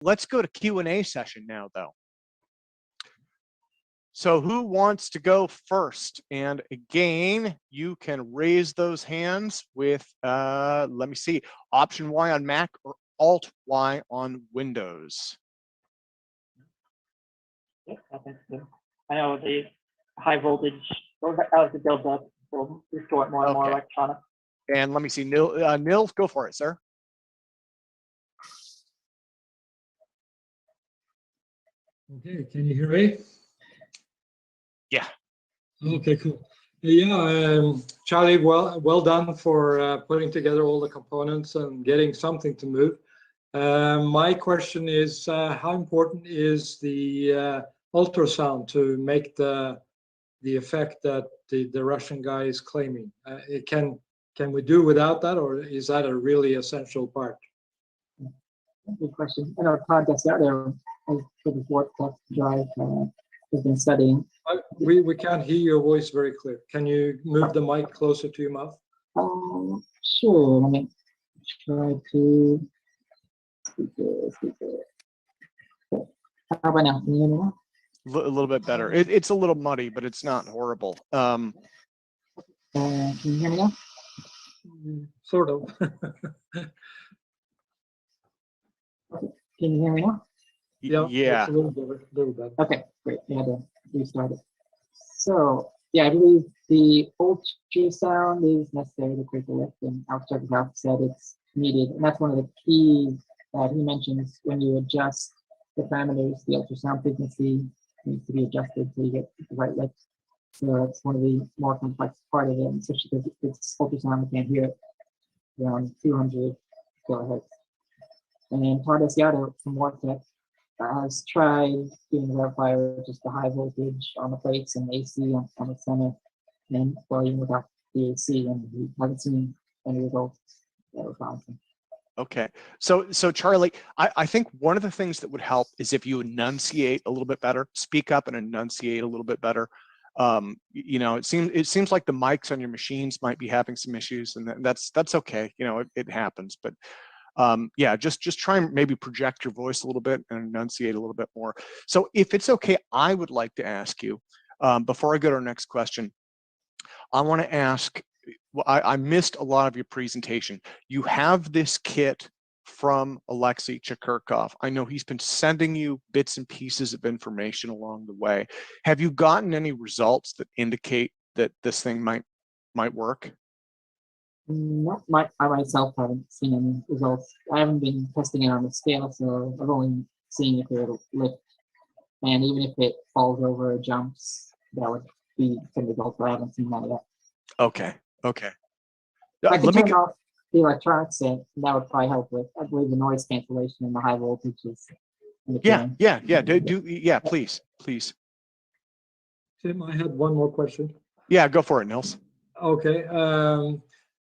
let's go to Q&A session now, though. So who wants to go first? And again, you can raise those hands with, let me see, Option Y on Mac or Alt Y on Windows. Yeah, I think so. I know the high voltage, as it builds up, will distort more and more electronics. And let me see, Nils, go for it, sir. Okay, can you hear me? Yeah. Okay, cool. Yeah, Charlie, well done for putting together all the components and getting something to move. My question is, how important is the ultrasound to make the effect that the Russian guy is claiming? Can we do without that, or is that a really essential part? Good question. I know Todd gets out there for the vortex drive has been studying. We can't hear your voice very clear. Can you move the mic closer to your mouth? Sure. Let me try to speak there. How about now? Can you hear me now? A little bit better. It's a little muddy, but it's not horrible. Can you hear me now? Sort of. Can you hear me now? Yeah. A little bit. Okay, great. Yeah, to restart it. So, yeah, I believe the ultrasound is necessary to create the lift, and Chekurkov said it's needed. And that's one of the keys that he mentions when you adjust the parameters. The ultrasound frequency needs to be adjusted so you get the right lift. So that's one of the more complex part of it, and especially because it's ultrasound, we can't hear it around 200 kilohertz. And Todd Asiato from Vortex has tried doing the Graviflyer, just the high voltage on the plates and AC on the center, and well, even without the AC, and we haven't seen any results that were promising. Okay, so Charlie, I think one of the things that would help is if you enunciate a little bit better, speak up and enunciate a little bit better. You know, it seems like the mics on your machines might be having some issues, and that's okay. You know, it happens, but yeah, just try and maybe project your voice a little bit and enunciate a little bit more. So if it's okay, I would like to ask you, before I go to our next question, I want to ask, I missed a lot of your presentation. You have this kit from Alexey Chekurkov. I know he's been sending you bits and pieces of information along the way. Have you gotten any results that indicate that this thing might work? I myself haven't seen any results. I haven't been testing it on the scale, so I've only seen if it'll lift. And even if it falls over or jumps, that would be some results, but I haven't seen that yet. Okay, okay. I can turn off the electronics, and that would probably help with, I believe, the noise cancellation and the high voltage is. Yeah, please. Tim, I had one more question. Yeah, go for it, Nils. Okay.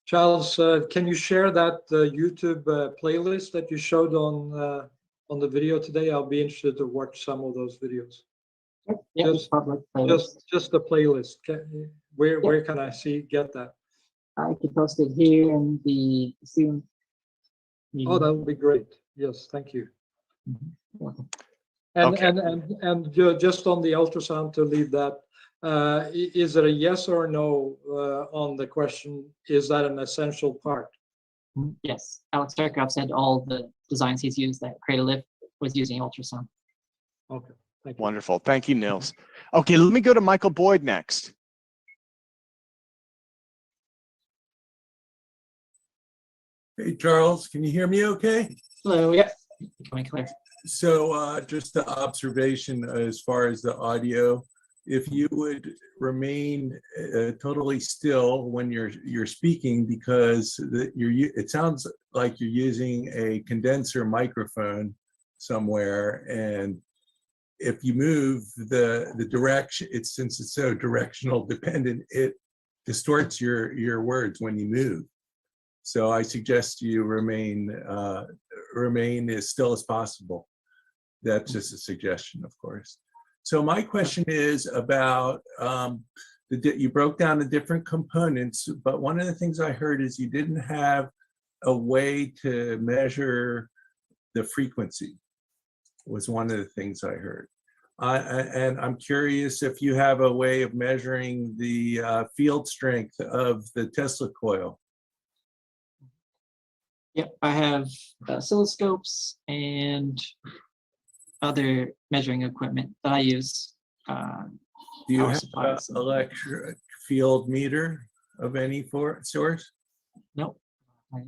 Charles, can you share that YouTube playlist that you showed on the video today? I'll be interested to watch some of those videos. Yeah, just the playlist. Where can I get that? I can post it here in the Zoom. Oh, that would be great. Yes, thank you. Mm-hmm. And just on the ultrasound, to leave that, is it a yes or no on the question, is that an essential part? Yes, Alex Chekurkov said all the designs he's used that create a lift was using ultrasound. Okay, thank you. Wonderful, thank you, Nils. Okay, let me go to Michael Boyd next. Hey, Charles, can you hear me okay? Hello, yeah. Coming clear. So just the observation as far as the audio, if you would remain totally still when you're speaking, because it sounds like you're using a condenser microphone somewhere, and if you move the direction, since it's so directional dependent, it distorts your words when you move. So I suggest you remain as still as possible. That's just a suggestion, of course. So my question is about, you broke down the different components, but one of the things I heard is you didn't have a way to measure the frequency. was one of the things I heard. And I'm curious if you have a way of measuring the field strength of the Tesla coil. Yep, I have oscilloscopes and other measuring equipment that I use. Do you Power have supplies an and- electric field meter of any source? Nope.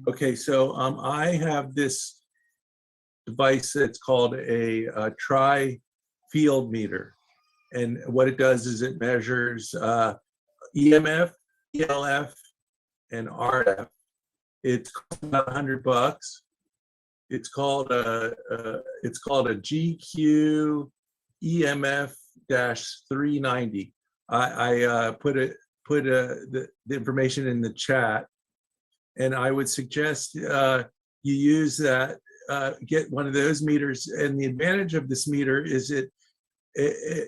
Okay, so I have this device that's called a tri-field meter. And what it does is it measures EMF, ELF, and RF. It's about $100. It's called a GQ EMF-390. I put the information in the chat, and I would suggest you use that. Get one of those meters, and the advantage of this meter is it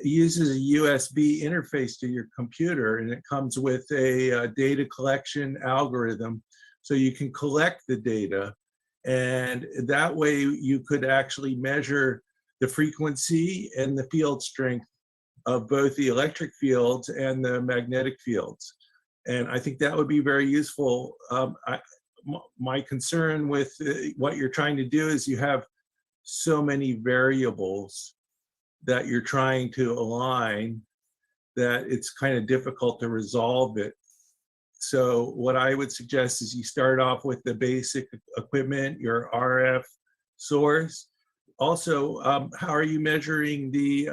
uses a USB interface to your computer, and it comes with a data collection algorithm, so you can collect the data, and that way you could actually measure the frequency and the field strength of both the electric fields and the magnetic fields. And I think that would be very useful. My concern with what you're trying to do is you have so many variables that you're trying to align that it's kind of difficult to resolve it. So what I would suggest is you start off with the basic equipment, your RF source. Also, how are you measuring the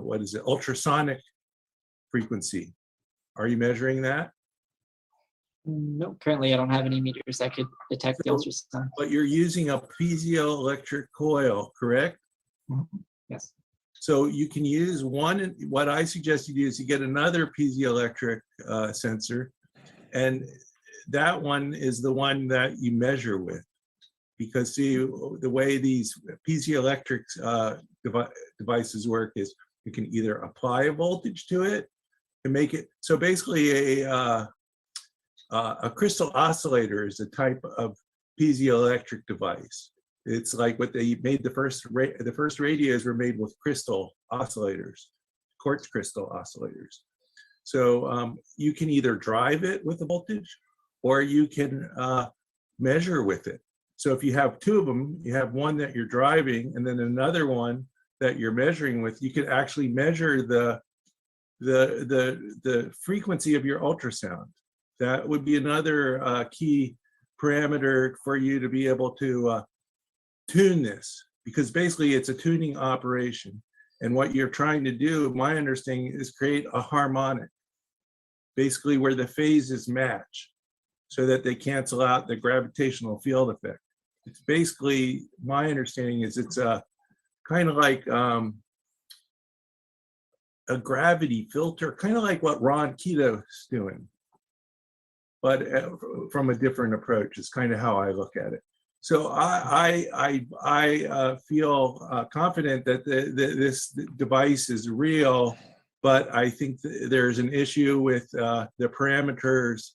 what is it, ultrasonic frequency? Are you measuring that? Nope, currently I don't have any meters that could detect the So- ultrasound. But you're using a piezoelectric coil, correct? Yes. So you can use one. What I suggest you do is you get another piezoelectric sensor, and that one is the one that you measure with. Because see, the way these piezoelectric devices work is you can either apply a voltage to it and make it, so basically a crystal oscillator is a type of piezoelectric device. It's like what they made the first radios were made with crystal oscillators, quartz crystal oscillators. So you can either drive it with a voltage or you can measure with it. So if you have two of them, you have one that you're driving and then another one that you're measuring with, you could actually measure the frequency of your ultrasound. That would be another key parameter for you to be able to tune this, because basically it's a tuning operation. And what you're trying to do, my understanding, is create a harmonic, basically where the phases match so that they cancel out the gravitational field effect. It's basically, my understanding is it's a kind of like a gravity filter, kind of like what Ron Keto's doing, but from a different approach is kind of how I look at it. So I feel confident that this device is real, but I think there's an issue with the parameters.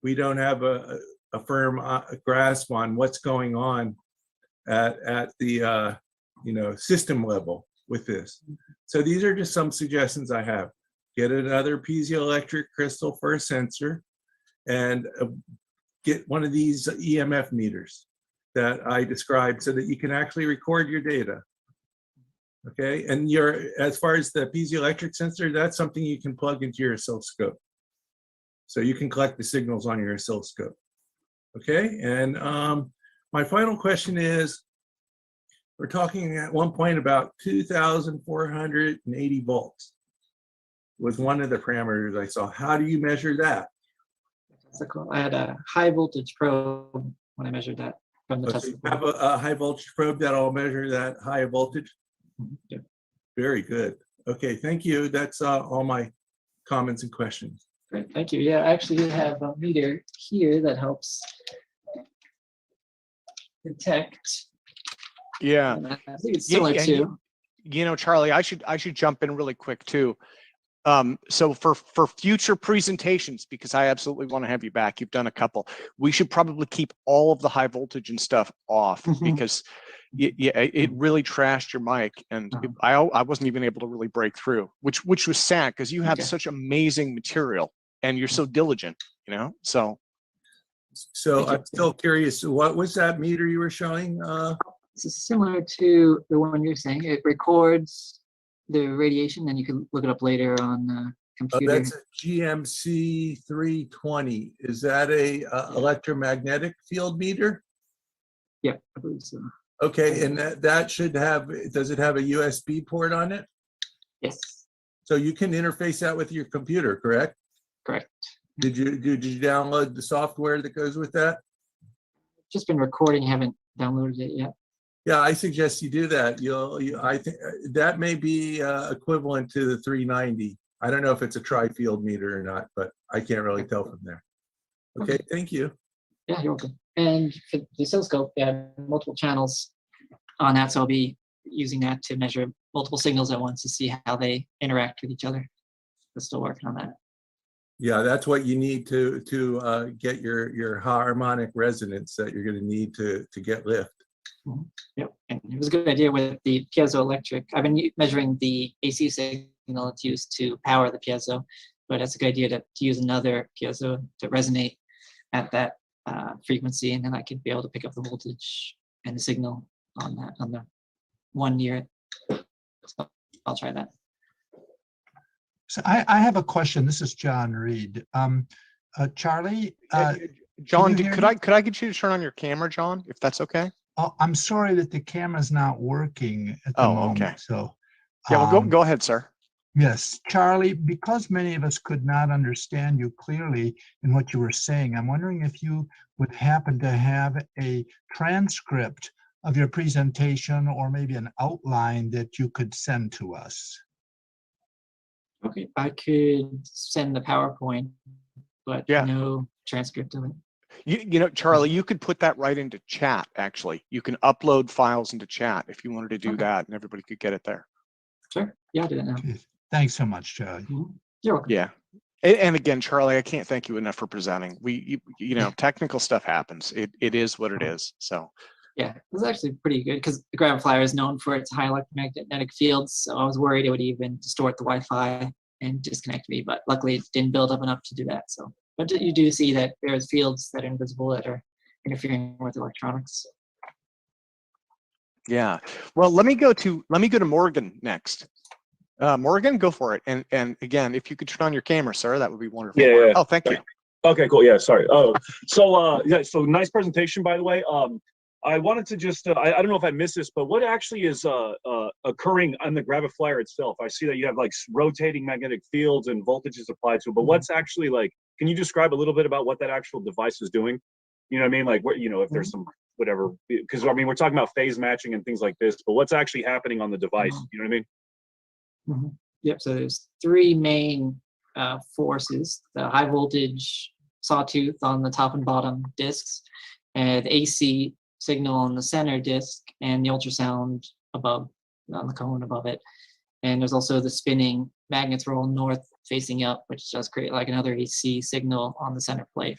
We don't have a firm grasp on what's going on at the system level with this. So these are just some suggestions I have. Get another piezoelectric crystal for a sensor, and get one of these EMF meters that I described so that you can actually record your data. Okay, and as far as the piezoelectric sensor, that's something you can plug into your oscilloscope. So you can collect the signals on your oscilloscope. Okay, and my final question is, we're talking at one point about 2,480 volts was one of the parameters I saw. How do you measure that? So cool. I had a high voltage probe when I measured that from the Okay, Tesla. you have a high voltage probe that'll measure that high voltage? Yep. Very good. Okay, thank you. That's all my comments and questions. Great, thank you. Yeah, I actually have a meter here that helps detect. Yeah. And I think it's similar Yeah, to. Charlie, I should jump in really quick too. So for future presentations, because I absolutely want to have you back, you've done a couple, we should probably keep all of the high voltage and stuff off because it really trashed your mic, and I wasn't even able to really break through, which was sad because you have such amazing material and you're so diligent, you know. So I'm still curious. What was that meter you were showing? This is similar to the one you're saying. It records the radiation, and you can look it up later on the computer. That's a GMC 320. Is that a electromagnetic field meter? Yeah, I believe so. Okay, and that should have, does it have a USB port on it? Yes. So you can interface that with your computer, correct? Correct. Did you download the software that goes with that? Just been recording, haven't downloaded it yet. Yeah, I suggest you do that. I think that may be equivalent to the 390. I don't know if it's a tri-field meter or not, but I can't really tell from there. Okay, thank you. Yeah, you're welcome. And for the oscilloscope, they have multiple channels on that, so I'll be using that to measure multiple signals at once to see how they interact with each other. We're still working on that. Yeah, that's what you need to get your harmonic resonance that you're going to need to get lift. Yep, and it was a good idea with the piezoelectric. I've been measuring the AC signal it's used to power the piezo, but it's a good idea to use another piezo to resonate at that frequency, and then I could be able to pick up the voltage and the signal on the one near it. So I'll try that. So I have a question. This is John Reed. Charlie, John, could I get you to turn on your camera, John, if that's okay? Oh, I'm sorry that the camera's not working at the moment. Okay. So yeah, well, go ahead, sir. Yes, Charlie, because many of us could not understand you clearly in what you were saying, I'm wondering if you would happen to have a transcript of your presentation or maybe an outline that you could send to us. Okay, I could send the PowerPoint, but no transcript of it. You know, Charlie, you could put that right into chat, actually. You can upload files into chat if you wanted to do that, and everybody could get it there. Sure. Yeah, I'll do that now. Okay. Thanks so much, Charlie. You're welcome. Yeah. And again, Charlie, I can't thank you enough for presenting. You know, technical stuff happens. It is what it is. So. Yeah, it was actually pretty good because the Graviflyer is known for its high electromagnetic fields. So I was worried it would even distort the Wi-Fi and disconnect me, but luckily it didn't build up enough to do that. So, but you do see that there's fields that are invisible that are interfering with electronics. Yeah. Well, let me go to Morgan next. Morgan, go for it. And again, if you could turn on your camera, sir, that would be wonderful. Yeah. Oh, thank you. Okay, cool. Yeah, sorry. Oh, so so nice presentation, by the way. I wanted to just, I don't know if I missed this, but what actually is occurring on the Graviflyer itself? I see that you have like rotating magnetic fields and voltages applied to it, but what's actually like, can you describe a little bit about what that actual device is doing? You know what I mean? Like, what, you know, if there's some, whatever, because I mean, we're talking about phase matching and things like this, but what's actually happening on the device? You know what I mean? Yep, so there's three main forces: the high voltage sawtooth on the top and bottom discs, and the AC signal on the center disc, and the ultrasound above, on the cone above it. And there's also the spinning magnets roll north facing up, which does create like another AC signal on the center plate.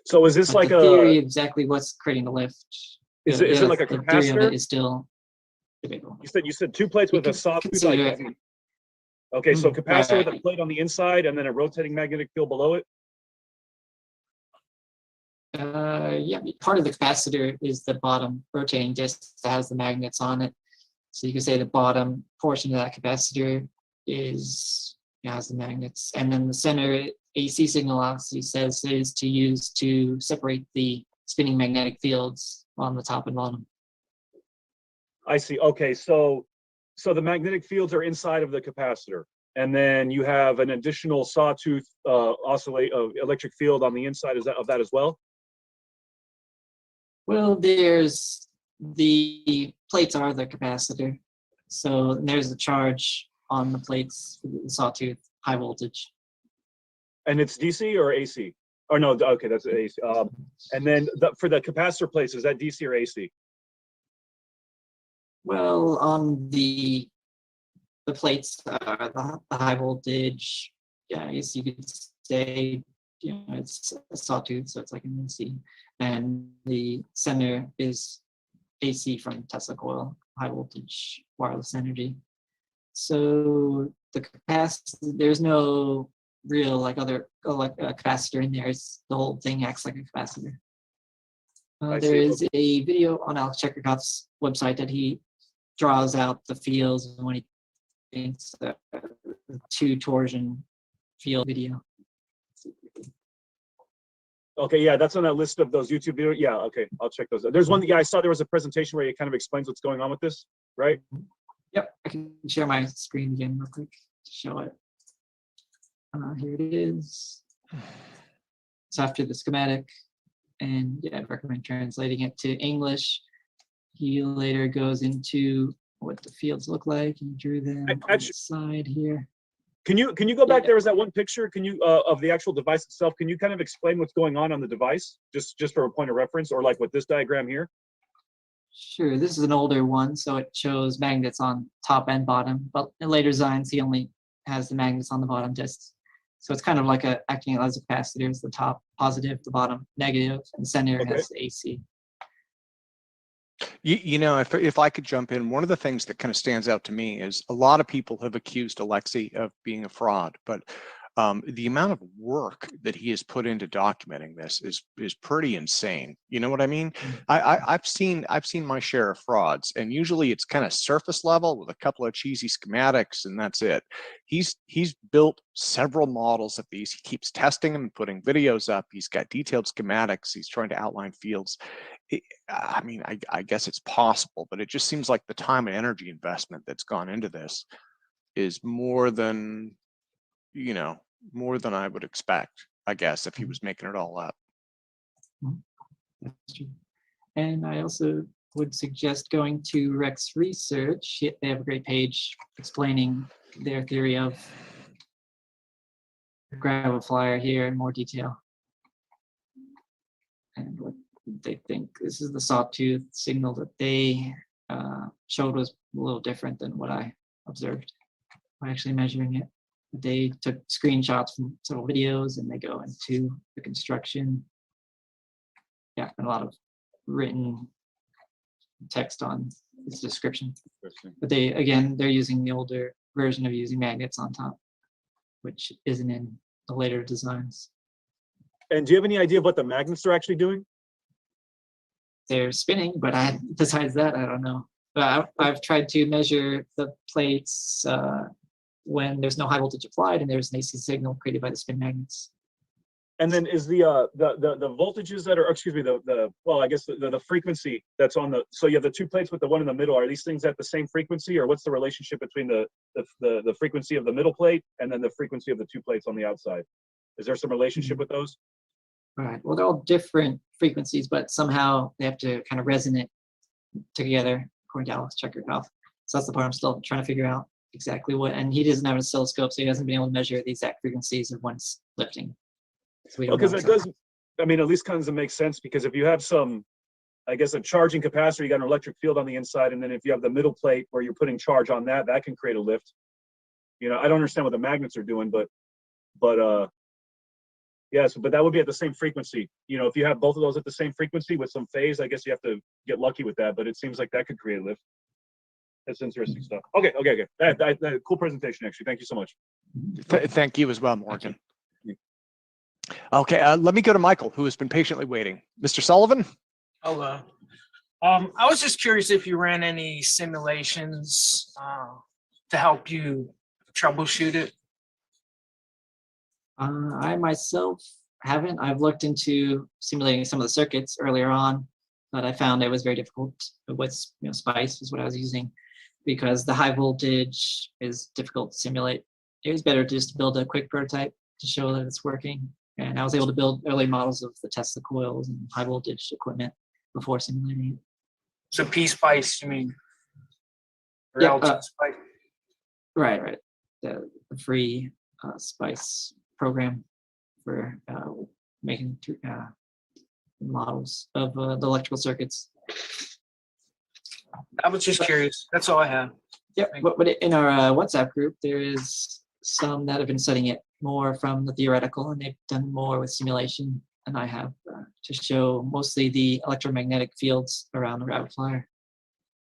So is this like the theory exactly what's creating the lift? Is it like a the theory of capacitor? it is still debatable. You said two plates with a sawtooth. Okay, so capacitor right. with a plate on the inside and then a rotating magnetic field below it? Yeah, part of the capacitor is the bottom rotating disc that has the magnets on it. So you could say the bottom portion of that capacitor has the magnets, and then the center AC signal obviously says is to use to separate the spinning magnetic fields on the top and bottom. I see. Okay, so the magnetic fields are inside of the capacitor, and then you have an additional sawtooth electric field on the inside of that as well? Well, there's the plates are the capacitor, so there's the charge on the plates for the sawtooth high voltage. And it's DC or AC? Or no, okay, that's AC. And then for the capacitor plates, is that DC or AC? Well, on the the plates are the high voltage. Yeah, I guess you could say, you know, it's a sawtooth, so it's like an AC, and the center is AC from Tesla coil, high voltage wireless energy. So the capacity, there's no real like other capacitor in there. It's, the whole thing acts like a capacitor. There is a video on Alex Chekurkov's website that he draws out the fields when he thinks the two torsion field video. Okay, yeah, that's on that list of those YouTube videos. Yeah, okay, I'll check those out. There's one, yeah, I saw there was a presentation where it kind of explains what's going on with this, right? Yep, I can share my screen again real quick to show it. Here it is. It's after the schematic, and yeah, I'd recommend translating it to English. He later goes into what the fields look like. He drew them on the side here. Can you go back? There was that one picture. Can you of the actual device itself? Can you kind of explain what's going on the device, just for a point of reference, or like with this diagram here? Sure. This is an older one, so it shows magnets on top and bottom. But in later designs, he only has the magnets on the bottom discs. So it's kind of like acting as a capacitor. It's the top positive, the bottom negative, and the center has the AC. You know, if I could jump in, one of the things that kind of stands out to me is a lot of people have accused Alexey of being a fraud, but the amount of work that he has put into documenting this is pretty insane. You know what I mean? I've seen my share of frauds, and usually it's kind of surface level with a couple of cheesy schematics, and that's it. He's built several models of these. He keeps testing them and putting videos up. He's got detailed schematics. He's trying to outline fields. I mean, I guess it's possible, but it just seems like the time and energy investment that's gone into this is more than, you know, more than I would expect, I guess, if he was making it all up. That's true. And I also would suggest going to Rex Research. They have a great page explaining their theory of Graviflyer here in more detail. And what they think, this is the sawtooth signal that they showed was a little different than what I observed by actually measuring it. They took screenshots from several videos and they go into the construction. Yeah, and a lot of written text on its description. But they, again, they're using the older version of using magnets on top, which isn't in the later designs. And do you have any idea of what the magnets are actually doing? They're spinning, but besides that, I don't know. But I've tried to measure the plates when there's no high voltage applied and there's an AC signal created by the spin magnets. And then is the voltages that are, excuse me, well, I guess the frequency that's on the, so you have the two plates with the one in the middle, are these things at the same frequency, or what's the relationship between the frequency of the middle plate and then the frequency of the two plates on the outside? Is there some relationship with those? Right. Well, they're all different frequencies, but somehow they have to kind of resonate together, according to Alex Chekurkov. So that's the part I'm still trying to figure out exactly what. And he doesn't have an oscilloscope, so he hasn't been able to measure the exact frequencies of when it's lifting. So because it does, I mean, at least kind of makes sense, because if you have some, I guess, a charging capacitor, you got an electric field on the inside, and then if you have the middle plate where you're putting charge on that, that can create a lift. You know, I don't understand what the magnets are doing, but yes, but that would be at the same frequency. You know, if you have both of those at the same frequency with some phase, I guess you have to get lucky with that, but it seems like that could create a lift. That's interesting stuff. Okay. That cool presentation, actually. Thank you so much. Thank you as well, Morgan. Okay, let me go to Michael, who has been patiently waiting. Mr. Sullivan? Hello. I was just curious if you ran any simulations to help you troubleshoot it. I myself haven't. I've looked into simulating some of the circuits earlier on, but I found it was very difficult with, you know, SPICE is what I was using, because the high voltage is difficult to simulate. It was better to just build a quick prototype to show that it's working. And I was able to build early models of the Tesla coils and high voltage equipment before simulating it. So P-SPICE, you mean? Or Yeah, LT-SPICE? Right. The free SPICE program for making models of the electrical circuits. I was just curious. That's all I have. Yeah, but in our WhatsApp group, there is some that have been studying it more from the theoretical, and they've done more with simulation than I have to show mostly the electromagnetic fields around the Graviflyer,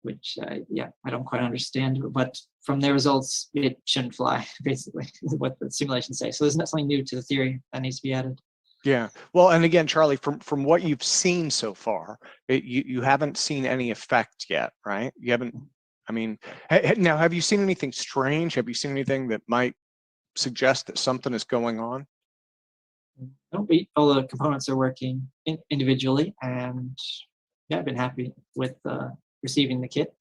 which, yeah, I don't quite understand. But from their results, it shouldn't fly, basically, is what the simulations say. So there's not something new to the theory that needs to be added. Yeah. Well, and again, Charlie, from what you've seen so far, you haven't seen any effect yet, right? You haven't. I mean, now, have you seen anything strange? Have you seen anything that might suggest that something is going on? No, all the components are working individually, and yeah, I've been happy with receiving the kit.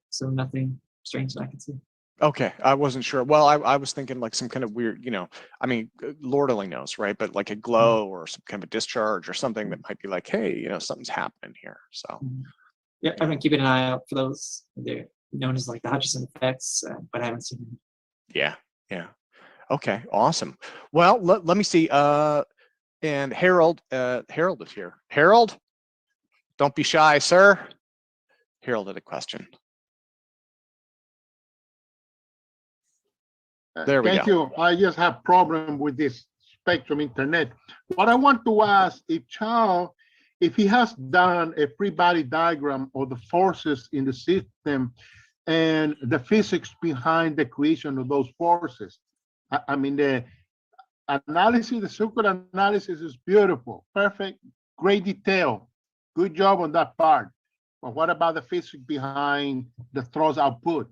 So nothing strange that I can see. Okay, I wasn't sure. Well, I was thinking like some kind of weird, I mean, Lord only knows, right? But like a glow or some kind of a discharge or something that might be like, hey, something's happening here. So. Yeah, I've been keeping an eye out for those. They're known as like the Hutchison effects, but I haven't seen them. Yeah, yeah. Okay, awesome. Well, let me see. And Harold is here. Harold, don't be shy, sir. Harold had a question. There we go. Thank you. I just have problem with this Spectrum internet. What I want to ask if Charles, if he has done a free body diagram of the forces in the system and the physics behind the creation of those forces. I mean, the analysis, the circuit analysis is beautiful, perfect, great detail. Good job on that part. But what about the physics behind the thrust output?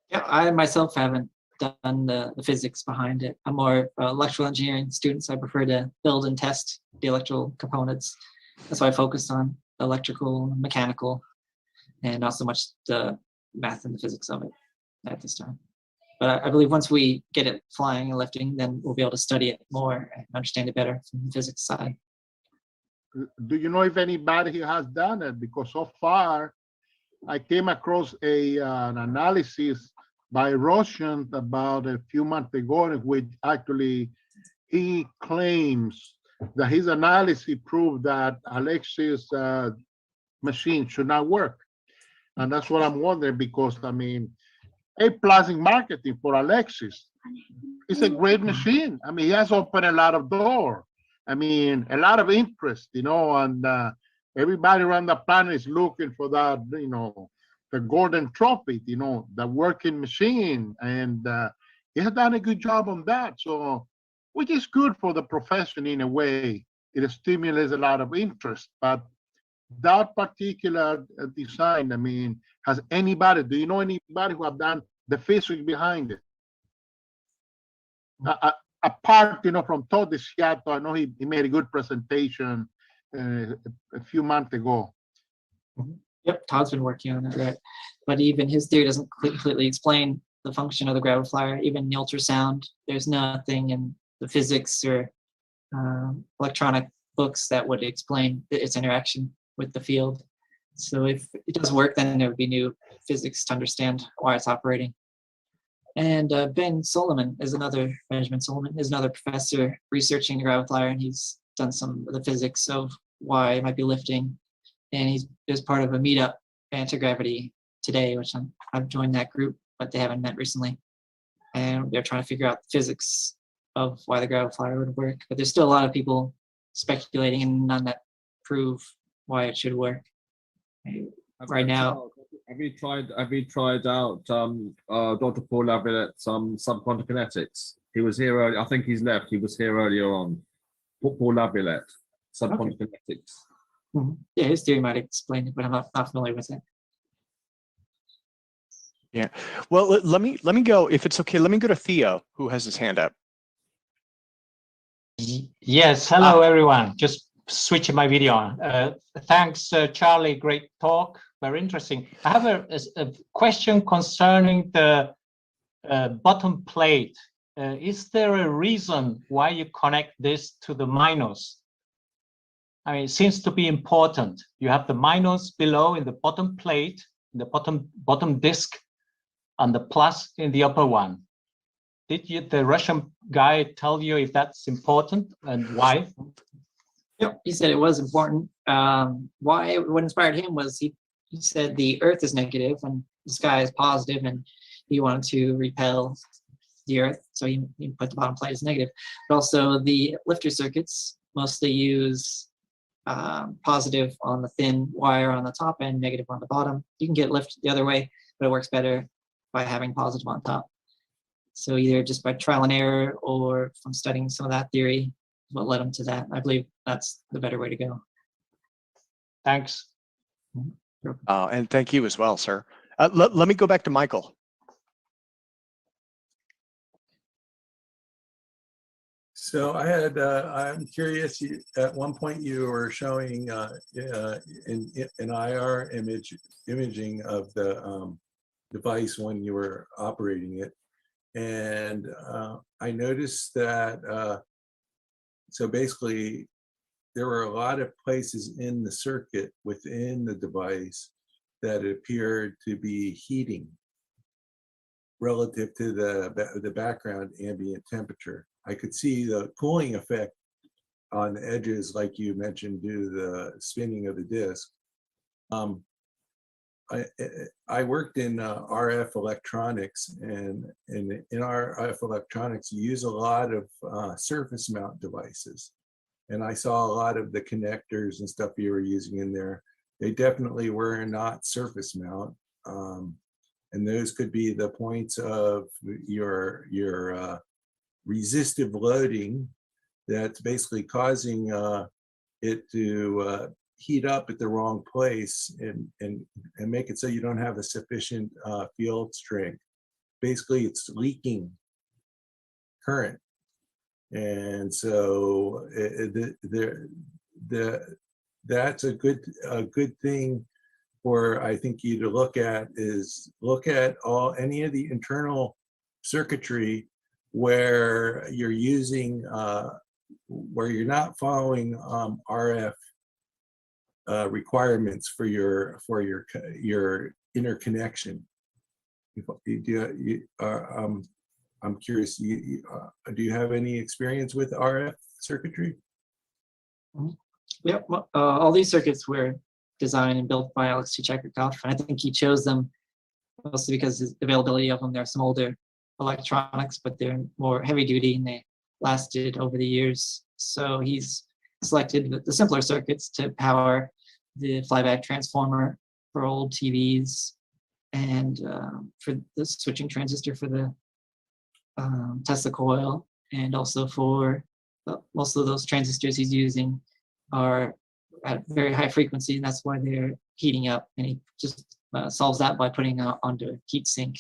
Yeah, I myself haven't done the physics behind it. I'm more electrical engineering student, so I prefer to build and test the electrical components. That's why I focused on electrical, mechanical, and not so much the math and the physics of it at this time. But I believe once we get it flying and lifting, then we'll be able to study it more and understand it better from the physics side. Do you know if anybody has done it? Because so far, I came across an analysis by Roshan about a few months ago, in which actually he claims that his analysis proved that Alexey's machine should not work. And that's what I'm wondering, because I mean, A+ in marketing for Alexey. It's a great machine. I mean, he has opened a lot of doors. I mean, a lot of interest, and everybody around the planet is looking for that, the golden trophy, the working machine. And he has done a good job on that. So, which is good for the profession in a way. It stimulates a lot of interest. But that particular design, I mean, do you know anybody who have done the physics behind it? Apart, from Todd DeSiato, I know he made a good presentation a few months ago. Yep, Todd's been working on it, right? But even his theory doesn't completely explain the function of the Graviflyer. Even the ultrasound, there's nothing in the physics or electronic books that would explain its interaction with the field. So if it does work, then there would be new physics to understand why it's operating. And Benjamin Solomon is another professor researching the Graviflyer, and he's done some of the physics of why it might be lifting. And he's part of a meetup, anti-gravity today, which I've joined that group, but they haven't met recently. And they're trying to figure out the physics of why the Graviflyer would work. But there's still a lot of people speculating, and none that prove why it should work. Right now. Have you tried out Dr. Paul Lavillette's subquantum kinetics? He was here earlier. I think he's left. He was here earlier on. Paul Lavillette, subquantum kinetics. Mm-hmm. Yeah, his theory might explain it, but I'm not familiar with it. Yeah. Well, let me go, if it's okay, let me go to Theo, who has his hand up. Yes, hello everyone. Just switching my video on. Thanks, Charlie. Great talk. Very interesting. I have a question concerning the bottom plate. Is there a reason why you connect this to the minus? I mean, it seems to be important. You have the minus below in the bottom plate, in the bottom disk, and the plus in the upper one. Did the Russian guy tell you if that's important and why? Yeah, he said it was important. What inspired him was he you said the Earth is negative and the sky is positive, and you want to repel the Earth, so you put the bottom plate as negative. But also the lifter circuits mostly use positive on the thin wire on the top and negative on the bottom. You can get lift the other way, but it works better by having positive on top. So either just by trial and error or from studying some of that theory, what led them to that. I believe that's the better way to go. Thanks. And thank you as well, sir. Let me go back to Michael. So I had, I'm curious, at one point you were showing an IR imaging of the device when you were operating it. And I noticed that, so basically there were a lot of places in the circuit within the device that appeared to be heating relative to the background ambient temperature. I could see the cooling effect on the edges, like you mentioned, due to the spinning of the disk. I worked in RF electronics, and in RF electronics, you use a lot of surface mount devices. And I saw a lot of the connectors and stuff you were using in there. They definitely were not surface mount. And those could be the points of your resistive loading that's basically causing it to heat up at the wrong place and make it so you don't have a sufficient field strength. Basically, it's leaking current. And so that's a good thing for, I think, you to look at any of the internal circuitry where you're using where you're not following RF requirements for your interconnection. I'm curious, do you have any experience with RF circuitry? Yep, all these circuits were designed and built by Alexey Chekurkov, and I think he chose them mostly because of the availability of them. There are some older electronics, but they're more heavy duty and they lasted over the years. So he's selected the simpler circuits to power the flyback transformer for old TVs, and for the switching transistor for the Tesla coil, and also for most of those transistors he's using are at very high frequency, and that's why they're heating up. And he just solves that by putting it onto a heat sink.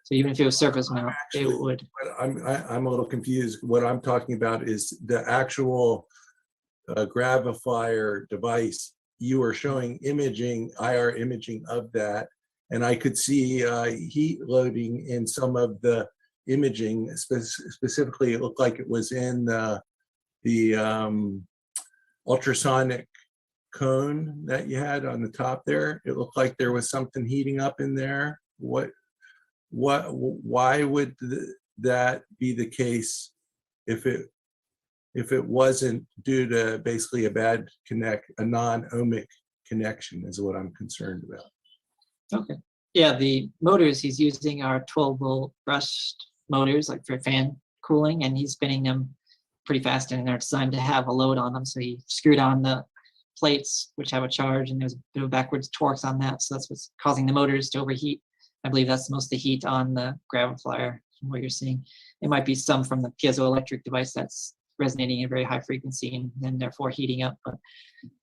So even if it was surface mount, it would. I'm a little confused. What I'm talking about is the actual Graviflyer device. You were showing imaging, IR imaging of that, and I could see heat loading in some of the imaging. Specifically, it looked like it was in the ultrasonic cone that you had on the top there. It looked like there was something heating up in there. Why would that be the case if it wasn't due to basically a non-ohmic connection, is what I'm concerned about. Okay. Yeah, the motors he's using are 12-volt brushed motors, like for fan cooling, and he's spinning them pretty fast, and they're designed to have a load on them. So he screwed on the plates, which have a charge, and there's a bit of backwards torques on that. So that's what's causing the motors to overheat. I believe that's most of the heat on the Graviflyer, from what you're seeing. It might be some from the piezoelectric device that's resonating at very high frequency and then therefore heating up. But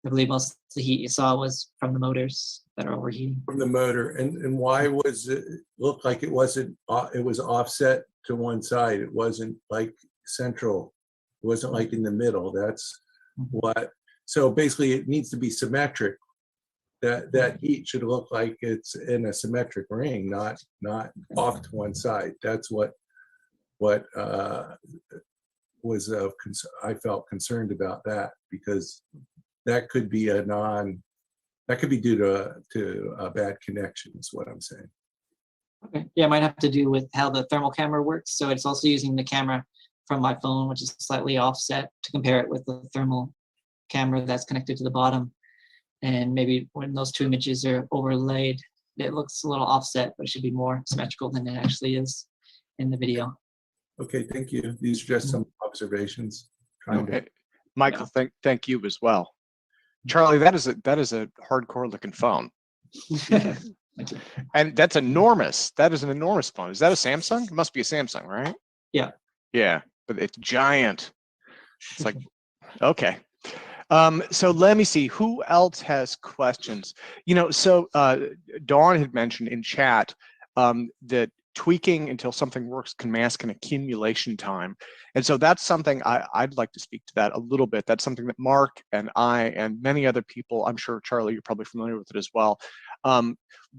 I believe most of the heat you saw was from the motors that are overheating. From the motor, and why was it look like it wasn't? It was offset to one side. It wasn't like central. It wasn't like in the middle. That's what. So basically, it needs to be symmetric. That heat should look like it's in a symmetric ring, not off to one side. That's what was of I felt concerned about that, because that could be that could be due to a bad connection, is what I'm saying. Okay. Yeah, it might have to do with how the thermal camera works. So it's also using the camera from my phone, which is slightly offset, to compare it with the thermal camera that's connected to the bottom. And maybe when those two images are overlaid, it looks a little offset, but it should be more symmetrical than it actually is in the video. Okay, thank you. These are just some observations. Trying to, Okay. Michael, thank you as well. Charlie, that is a hardcore looking phone. And that's enormous. That is an enormous phone. Is that a Samsung? It must be a Samsung, right? Yeah. Yeah, but it's giant. It's like, okay. So let me see, who else has questions? You know, so Dawn had mentioned in chat that tweaking until something works can mask an accumulation time. And so that's something I'd like to speak to that a little bit. That's something that Mark and I and many other people, I'm sure Charlie, you're probably familiar with it as well.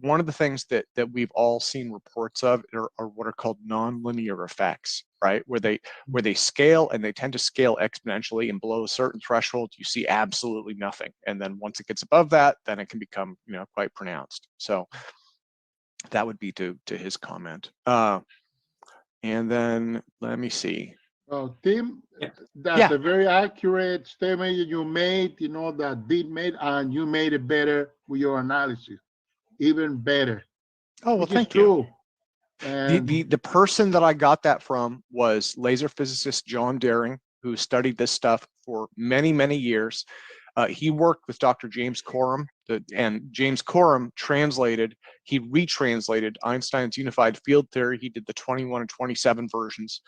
One of the things that we've all seen reports of are what are called nonlinear effects, right? Where they scale, and they tend to scale exponentially, and below a certain threshold, you see absolutely nothing. And then once it gets above that, then it can become, you know, quite pronounced. So that would be to his comment. And then let me see. Oh, Tim, Yeah. that's a very accurate statement you made, you know, that did made, and you made it better with your analysis, even better. Oh, well, Which is thank you. true. And The person that I got that from was laser physicist John Daring, who studied this stuff for many, many years. He worked with Dr. James Coram, and James Coram he retranslated Einstein's unified field theory. He did the 21 and 27 versions.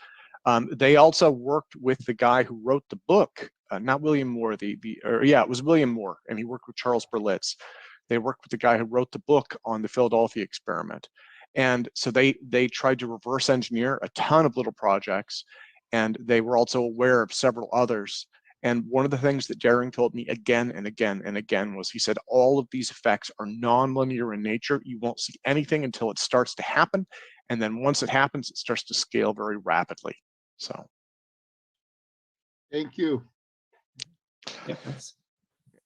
They also worked with the guy who wrote the book, not William Moore, it was William Moore, and he worked with Charles Berlitz. They worked with the guy who wrote the book on the Philadelphia experiment. And so they tried to reverse engineer a ton of little projects, and they were also aware of several others. And one of the things that Daring told me again and again and again was, he said, all of these effects are nonlinear in nature. You won't see anything until it starts to happen. And then once it happens, it starts to scale very rapidly. So. thank you. Yeah, thanks.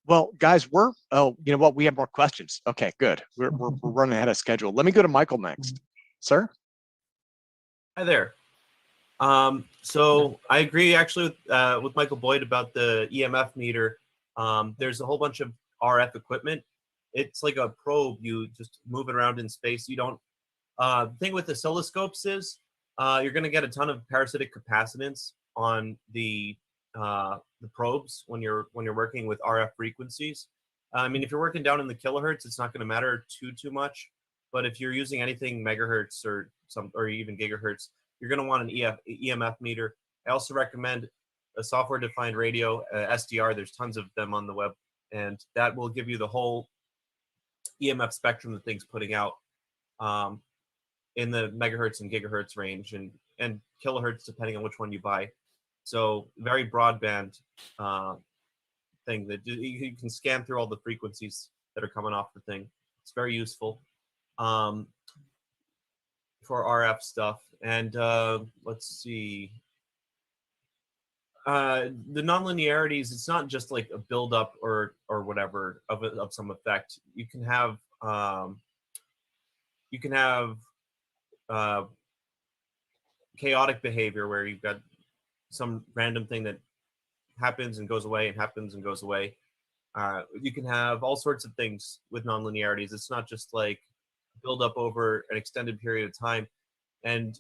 Well, guys, you know what? We have more questions. Okay, good. We're running ahead of schedule. Let me go to Michael next. Sir? Hi there. So I agree actually with Michael Boyd about the EMF meter. There's a whole bunch of RF equipment. It's like a probe. You just move it around in space. You don't. The thing with oscilloscopes is you're going to get a ton of parasitic capacitance on the probes when you're working with RF frequencies. I mean, if you're working down in the kilohertz, it's not going to matter too much. But if you're using anything megahertz or even gigahertz, you're going to want an EMF meter. I also recommend a software-defined radio, SDR. There's tons of them on the web, and that will give you the whole EMF spectrum that thing's putting out in the megahertz and gigahertz range, and kilohertz depending on which one you buy. So very broadband thing that you can scan through all the frequencies that are coming off the thing. It's very useful for RF stuff. And let's see. The nonlinearities, it's not just like a buildup or whatever of some effect. You can have chaotic behavior where you've got some random thing that happens and goes away and happens and goes away. You can have all sorts of things with nonlinearities. It's not just like build up over an extended period of time. And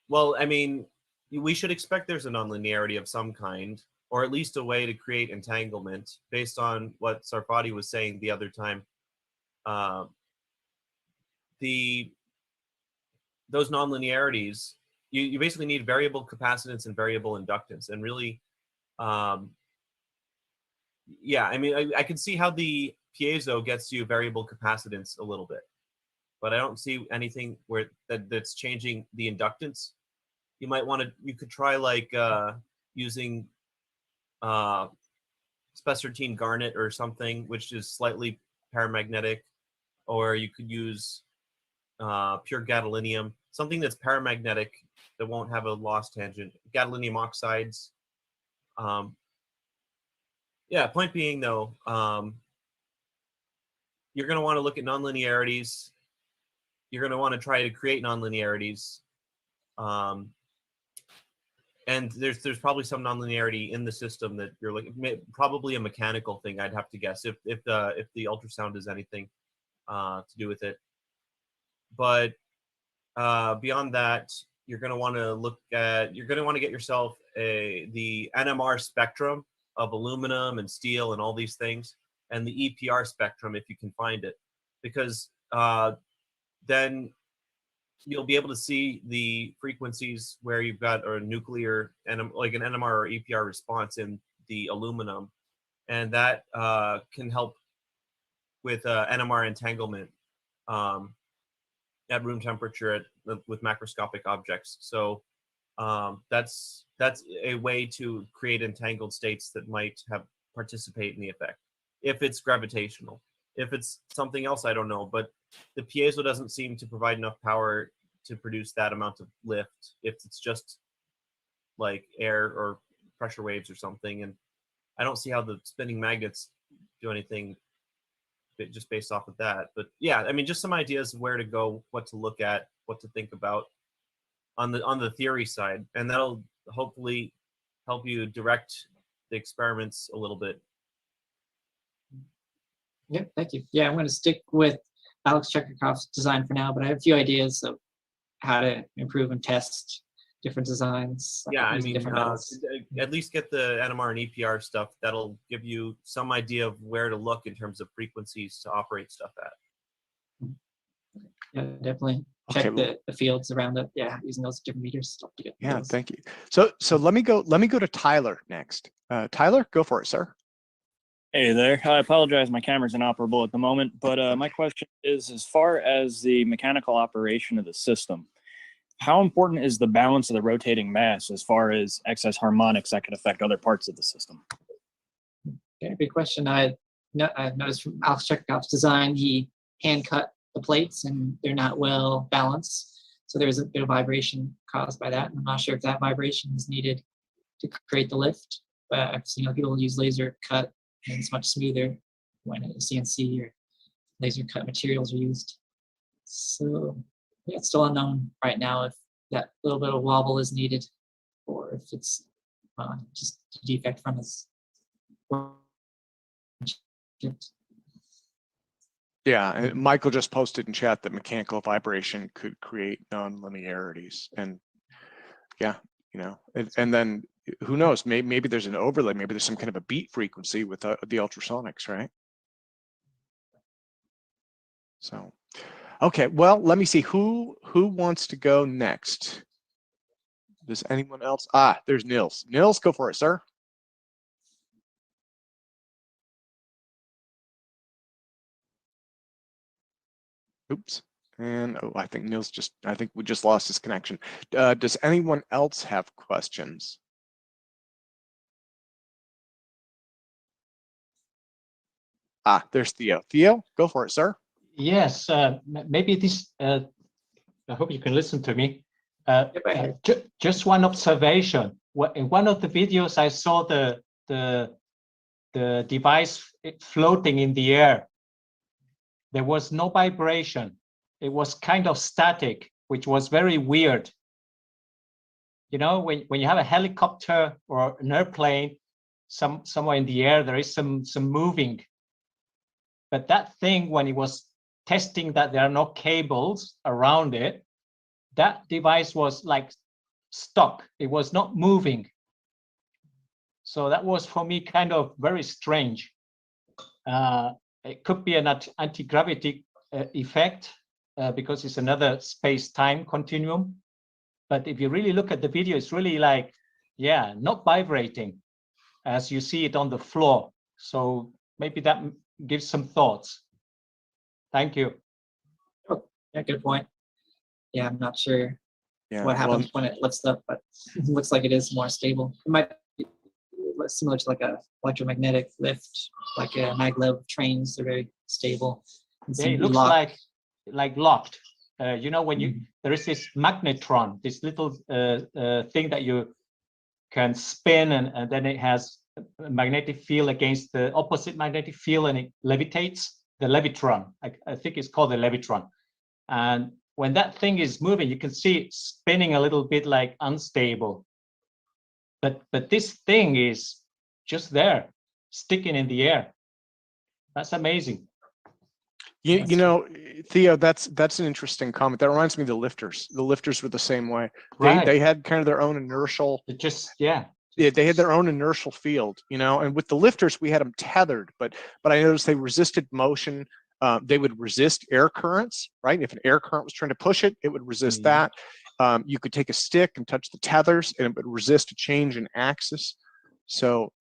well, I mean, we should expect there's a nonlinearity of some kind, or at least a way to create entanglement based on what Sarfati was saying the other time. Those nonlinearities, you basically need variable capacitance and variable inductance. And really, yeah, I mean, I can see how the piezo gets you variable capacitance a little bit, but I don't see anything where that's changing the inductance. You might want to, you could try like using spessartine garnet or something, which is slightly paramagnetic, or you could use pure gadolinium, something that's paramagnetic that won't have a loss tangent. Gadolinium oxides. Yeah, point being though, you're going to want to look at nonlinearities. You're going to want to try to create nonlinearities. and there's probably some nonlinearity in the system that you're like, probably a mechanical thing, I'd have to guess, if the ultrasound is anything to do with it. But beyond that, you're going to want to get yourself the NMR spectrum of aluminum and steel and all these things, and the EPR spectrum if you can find it, because then you'll be able to see the frequencies where you've got a nuclear and like an NMR or EPR response in the aluminum, and that can help with NMR entanglement at room temperature with macroscopic objects. So that's a way to create entangled states that might participate in the effect, if it's gravitational. If it's something else, I don't know, but the piezo doesn't seem to provide enough power to produce that amount of lift if it's just like air or pressure waves or something. And I don't see how the spinning magnets do anything just based off of that. But yeah, I mean, just some ideas of where to go, what to look at, what to think about on the theory side, and that'll hopefully help you direct the experiments a little bit. Yeah, thank you. Yeah, I'm going to stick with Alex Chekurkov's design for now, but I have a few ideas of how to improve and test different designs. Yeah, I using mean, different methods. at least get the NMR and EPR stuff. That'll give you some idea of where to look in terms of frequencies to operate stuff at. Yeah, definitely check the fields around it. Yeah, using those different meters. Yeah, thank you. So let me go to Tyler next. Tyler, go for it, sir. Hey there. I apologize, my camera's inoperable at the moment, but my question is, as far as the mechanical operation of the system, how important is the balance of the rotating mass as far as excess harmonics that could affect other parts of the system? Okay, good question. I noticed from Alex Chekurkov's design, he hand cut the plates and they're not well balanced. So there's a bit of vibration caused by that. And I'm not sure if that vibration is needed to create the lift, but I've seen people use laser cut and it's much smoother when CNC or laser cut materials are used. So yeah, it's still unknown right now if that little bit of wobble is needed or if it's just a defect from his. Yeah, and Michael just posted in chat that mechanical vibration could create non-linearities, and yeah, you know, and then who knows? Maybe there's an overlay. Maybe there's some kind of a beat frequency with the ultrasonics, right? So, okay. Well, let me see who wants to go next. Does anyone else? Ah, there's Nils. Nils, go for it, sir. Oops. And oh, I think Nils I think we just lost his connection. Does anyone else have questions? Ah, there's Theo. Theo, go for it, sir. Yes, maybe this, I hope you can listen to me. Just one observation. In one of the videos, I saw the device floating in the air. There was no vibration. It was kind of static, which was very weird. You know, when you have a helicopter or an airplane, somewhere in the air, there is some moving. But that thing, when it was testing that there are no cables around it, that device was like stuck. It was not moving. So that was for me kind of very strange. It could be an anti-gravity effect because it's another space-time continuum. But if you really look at the video, it's really like, yeah, not vibrating as you see it on the floor. So maybe that gives some thoughts. Thank you. Oh, yeah, good point. Yeah, I'm not sure what happens when it lifts up, but it looks like it is more stable. It might be similar to like a electromagnetic lift, like a maglev trains. They're very stable. Yeah, it looks like locked. You know, when there is this magnetron, this little thing that you can spin, and then it has a magnetic field against the opposite magnetic field, and it levitates. The levitron, I think it's called the levitron. And when that thing is moving, you can see it spinning a little bit like unstable. but this thing is just there, sticking in the air. That's amazing. You know, Theo, that's an interesting comment. That reminds me of the lifters. The lifters were the same way. They had kind of their own inertial. It just, yeah. Yeah, they had their own inertial field, you know. And with the lifters, we had them tethered, but I noticed they resisted motion. They would resist air currents, right? If an air current was trying to push it, it would resist that. You could take a stick and touch the tethers, and it would resist a change in axis. So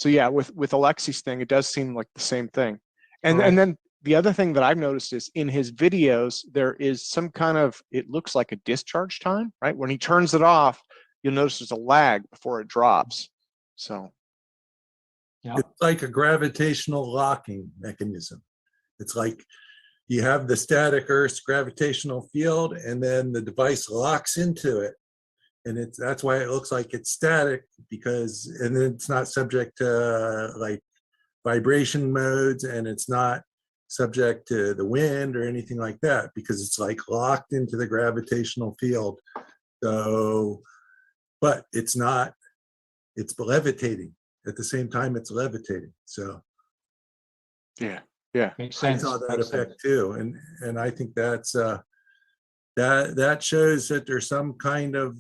yeah, with Alexey's thing, it does seem like the same thing. And then the other thing that I've noticed is in his videos, there is some kind of, it looks like a discharge time, right? When he turns it off, you'll notice there's a lag before it drops. So yeah, it's like a gravitational locking mechanism. It's like you have the static Earth's gravitational field, and then the device locks into it. And that's why it looks like it's static, because, and then it's not subject to like vibration modes, and it's not subject to the wind or anything like that, because it's like locked into the gravitational field. So, but it's not, it's levitating at the same time it's levitating. So yeah, makes I sense. saw that Makes effect sense. too, and I think that's that shows that there's some kind of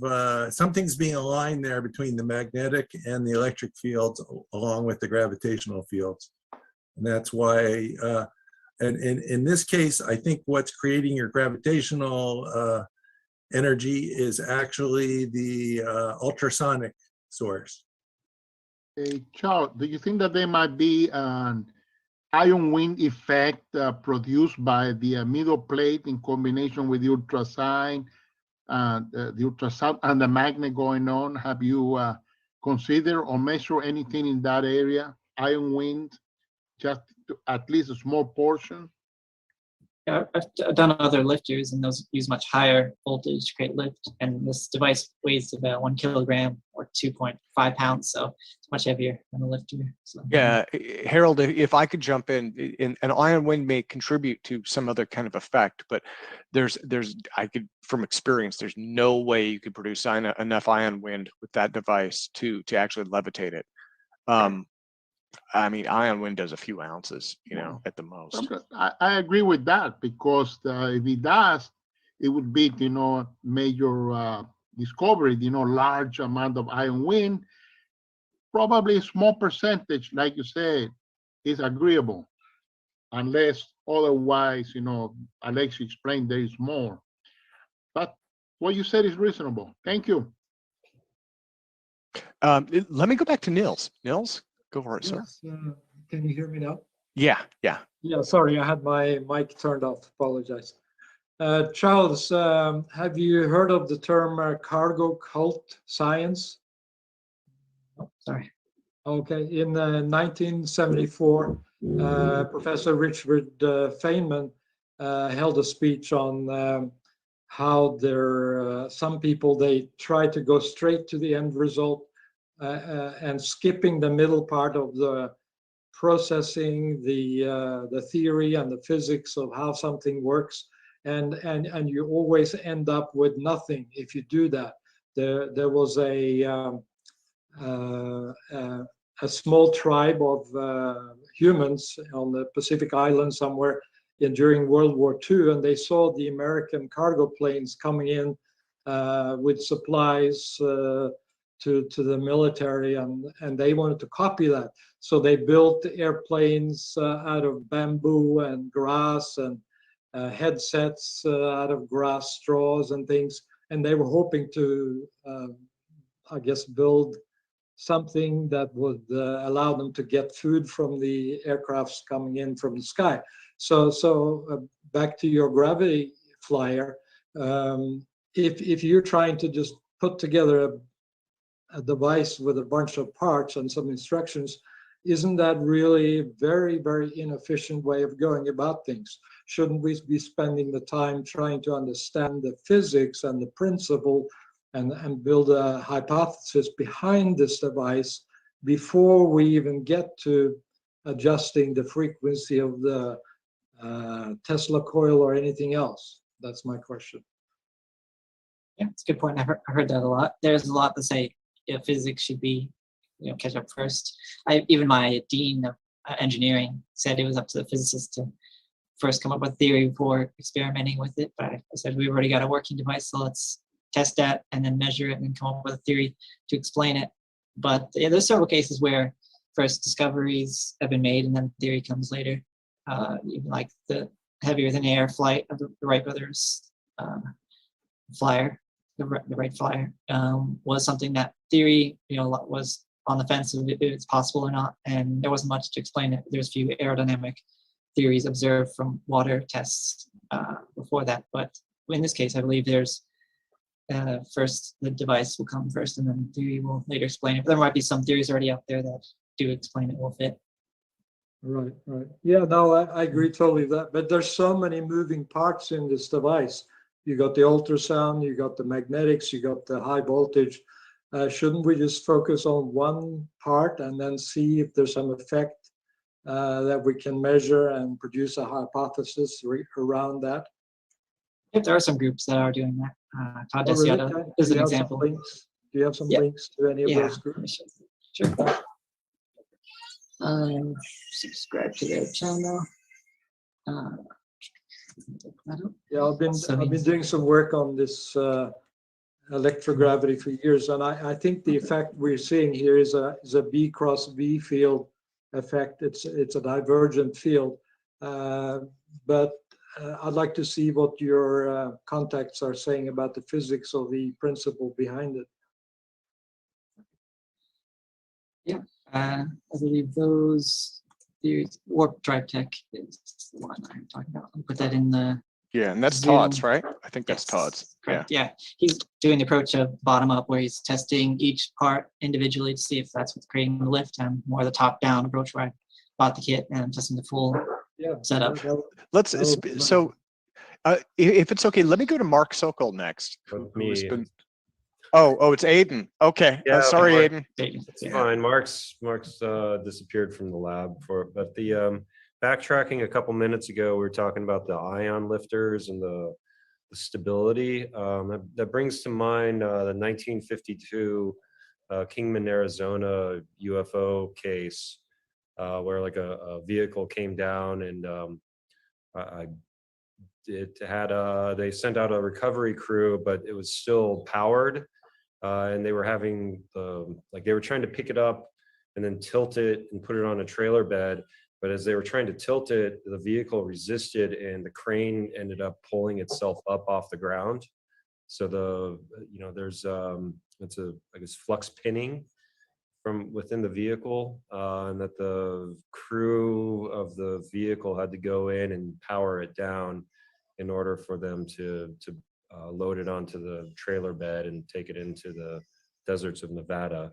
something's being aligned there between the magnetic and the electric fields, along with the gravitational fields, and that's why. And in this case, I think what's creating your gravitational energy is actually the ultrasonic source. Hey, Charles, do you think that there might be an ion wind effect produced by the middle plate in combination with the ultrasound and the magnet going on? Have you considered or measured anything in that area, ion wind, just at least a small portion? Yeah, I've done other lifters, and those use much higher voltage to create lift. And this device weighs about 1 kilogram or 2.5 pounds, so it's much heavier than a lifter. So, yeah. Harold, if I could jump in, an ion wind may contribute to some other kind of effect, but I could, from experience, there's no way you could produce enough ion wind with that device to actually levitate it. I mean, ion wind does a few ounces, you know, at the most. I agree with that, because if it does, it would be, you know, major discovery, you know, large amount of ion wind. Probably a small percentage, like you said, is agreeable, unless otherwise, you know, Alexey explained there is more. But what you said is reasonable. Thank you. Let me go back to Nils. Nils, go for it, sir. Yes, can you hear me now? Yeah. Yeah, sorry, I had my mic turned off. Apologize. Charles, have you heard of the term cargo cult science? oh, sorry. Okay, in 1974, Professor Richard Feynman held a speech on how some people, they try to go straight to the end result and skipping the middle part of the processing, the theory and the physics of how something works, and you always end up with nothing if you do that. There was a small tribe of humans on the Pacific Island somewhere during World War II, and they saw the American cargo planes coming in with supplies to the military, and they wanted to copy that. So they built airplanes out of bamboo and grass, and headsets out of grass straws and things, and they were hoping to, I guess, build something that would allow them to get food from the aircrafts coming in from the sky. So back to your Graviflyer, if you're trying to just put together a device with a bunch of parts and some instructions, isn't that really a very, very inefficient way of going about things? Shouldn't we be spending the time trying to understand the physics and the principle and build a hypothesis behind this device before we even get to adjusting the frequency of the Tesla coil or anything else? That's my question. Yeah, it's a good point. I heard that a lot. There's a lot to say. physics should be, catch up first. Even my dean of engineering said it was up to the physicists to first come up with theory before experimenting with it. But I said, we've already got a working device, so let's test that and then measure it and come up with a theory to explain it. But yeah, there's several cases where first discoveries have been made and then theory comes later. Even like the heavier than air flight of the Wright brothers flyer, the Wright flyer, was something that theory, was on the fence of if it's possible or not, and there wasn't much to explain it. There's a few aerodynamic theories observed from water tests before that, but in this case, I believe there's first the device will come first, and then theory will later explain it. But there might be some theories already out there that do explain it will fit. Right. Yeah, no, I agree totally with that. But there's so many moving parts in this device. You got the ultrasound, you got the magnetics, you got the high voltage. Shouldn't we just focus on one part and then see if there's some effect that we can measure and produce a hypothesis around that? If there are some groups that are doing that. Todd Desiata Really? is Do an you have some example. links? Do you have some links to any of those groups? Sure. Subscribe to their channel. Yeah, I've been doing some work on this electrogravity for years, and I think the effect we're seeing here is a B cross V field effect. It's a divergent field, but I'd like to see what your contacts are saying about the physics of the principle behind it. Yeah, I believe those theories, warp drive tech is the one I'm talking about. I'll put that in the and that's Zoom. Todd's, right? I think that's Todd's. Correct. Yeah, he's doing the approach of bottom up, where he's testing each part individually to see if that's what's creating the lift, and more the top down approach where I bought the kit and I'm testing the full setup. Let's so if it's okay, let me go to Mark Sokol next. Who's been, oh, it's Aiden. Okay. Yeah, sorry, Mark, Aiden. It's fine. Mark's disappeared from the lab but the backtracking a couple minutes ago, we were talking about the ion lifters and the stability. That brings to mind the 1952 Kingman, Arizona UFO case, where like a vehicle came down and it had they sent out a recovery crew, but it was still powered, and they were having they were trying to pick it up and then tilt it and put it on a trailer bed. But as they were trying to tilt it, the vehicle resisted, and the crane ended up pulling itself up off the ground. So there's it's I guess flux pinning from within the vehicle, and that the crew of the vehicle had to go in and power it down in order for them to load it onto the trailer bed and take it into the deserts of Nevada.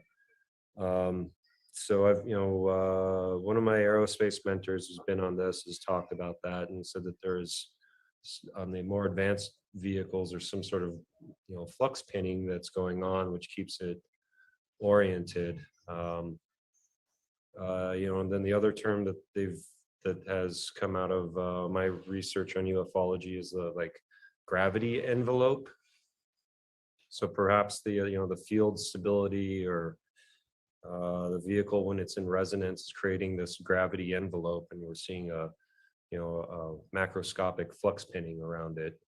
So I've, one of my aerospace mentors who's been on this has talked about that and said that there's on the more advanced vehicles, there's some sort of, flux pinning that's going on, which keeps it oriented. And then the other term that has come out of my research on ufology is the gravity envelope. So perhaps the field stability or the vehicle, when it's in resonance, is creating this gravity envelope, and we're seeing a macroscopic flux pinning around it,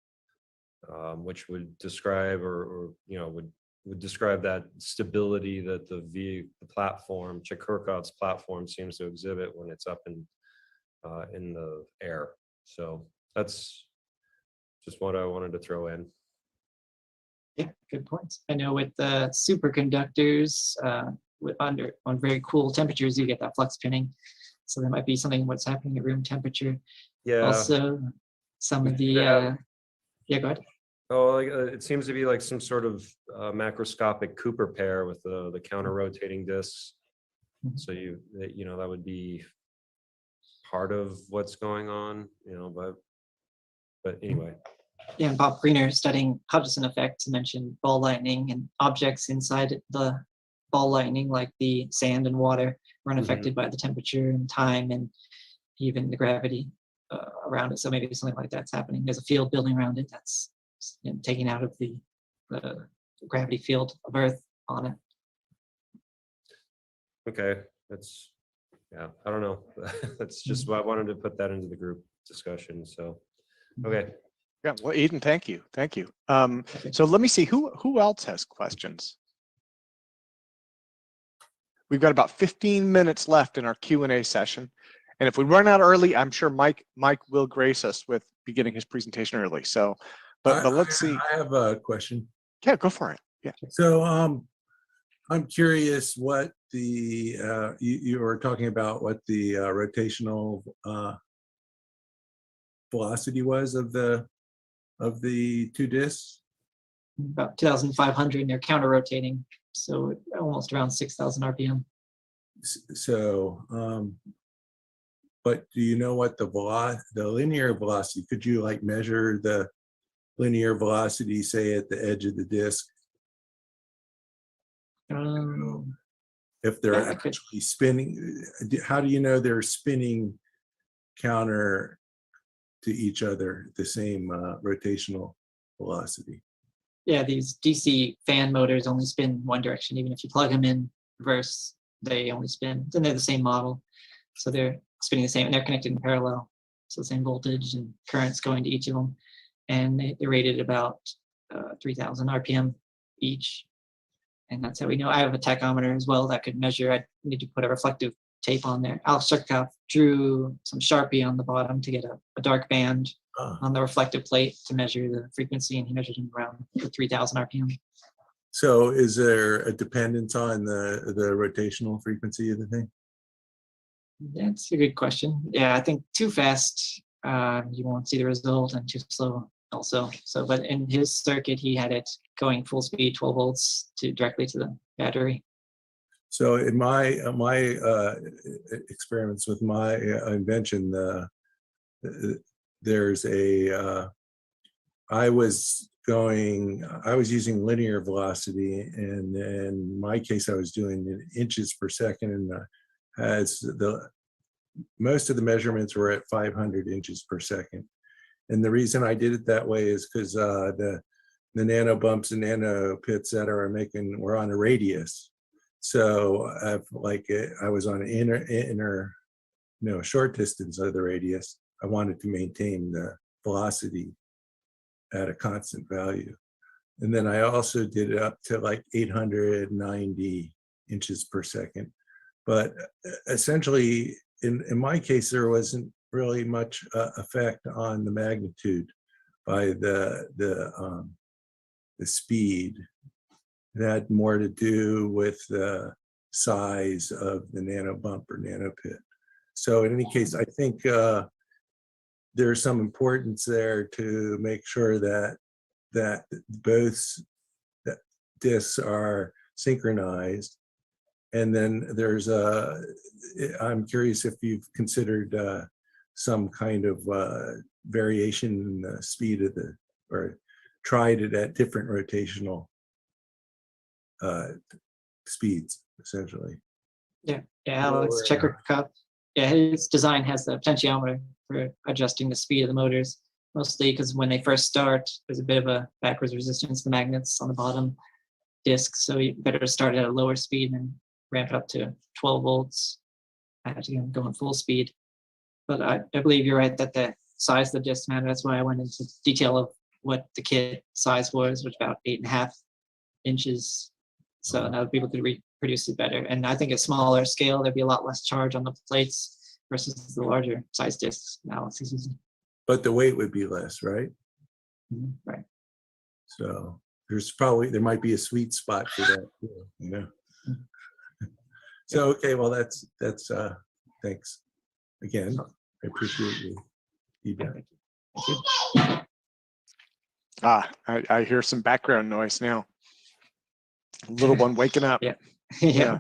which would describe would describe that stability that the platform, Chekurkov's platform, seems to exhibit when it's up in the air. So that's just what I wanted to throw in. Yeah, good points. I know with the superconductors, on very cool temperatures, you get that flux pinning. So there might be something what's happening at room temperature. Yeah. Also, some of the go ahead. Oh, it seems to be like some sort of macroscopic Cooper pair with the counter rotating discs. Mm-hmm. So that would be part of what's going on, but anyway. Yeah, and Bob Greener studying Hutchison effect mentioned ball lightning, and objects inside the ball lightning, like the sand and water, were unaffected by the temperature and time and even the gravity around it. So maybe something like that's happening. There's a field building around it that's taking out of the gravity field of Earth on it. Okay, that's, yeah, I don't know. That's just why I wanted to put that into the group discussion. So, okay. Yeah, well, Eden, thank you. Thank you. So let me see, who else has questions? We've got about 15 minutes left in our Q&A session. And if we run out early, I'm sure Mike will grace us with beginning his presentation early. So, but let's see. I have a question. Yeah, go for it. Yeah. So I'm curious what the you were talking about what the rotational velocity was of the two disks. About 2,500, and they're counter rotating, so almost around 6,000 RPM. So, but do you know what the linear velocity? Could you like measure the linear velocity, say at the edge of the disk? If they're actually spinning, how do you know they're spinning counter to each other the same rotational velocity? Yeah, these DC fan motors only spin one direction. Even if you plug them in reverse, they only spin. And they're the same model, so they're spinning the same, and they're connected in parallel, so the same voltage and currents going to each of them. And they're rated about 3,000 RPM each. And that's how we know. I have a tachometer as well that could measure. I need to put a reflective tape on there. Alex Chekurkov drew some Sharpie on the bottom to get a dark band on the reflective plate to measure the frequency, and he measured them around 3,000 RPM. So is there a dependence on the rotational frequency of the thing? That's a good question. Yeah, I think too fast, you won't see the result, and too slow also. So, but in his circuit, he had it going full speed, 12 volts directly to the battery. So in my experiments with my invention, there's a I was using linear velocity, and in my case I was doing in inches per second, and as most of the measurements were at 500 inches per second. And the reason I did it that way is because the nano bumps and nano pits that were on a radius. So I was on an inner short distance of the radius. I wanted to maintain the velocity at a constant value. And then I also did it up to like 890 inches per second. But essentially, in my case, there wasn't really much effect on the magnitude by the speed. It had more to do with the size of the nano bump or nano pit. So in any case, I think there's some importance there to make sure that both disks are synchronized. And then I'm curious if you've considered some kind of variation in the speed of or tried it at different rotational speeds, essentially. Yeah, Alex Chekurkov. Yeah, his design has the potentiometer for adjusting the speed of the motors, mostly because when they first start, there's a bit of a backwards resistance to magnets on the bottom disc, so you better start at a lower speed and ramp it up to 12 volts. I have to go in full speed. But I believe you're right that the size of the disc matter. That's why I went into detail of what the kit size was, which about 8.5 inches. So now people could reproduce it better. And I think at smaller scale, there'd be a lot less charge on the plates versus the larger size discs now. But the weight would be less, right? Right. So there might be a sweet spot for that, you know. So okay, well that's thanks again. I appreciate you feedback. I hear some background noise now. Little one waking up. Yeah. Yeah.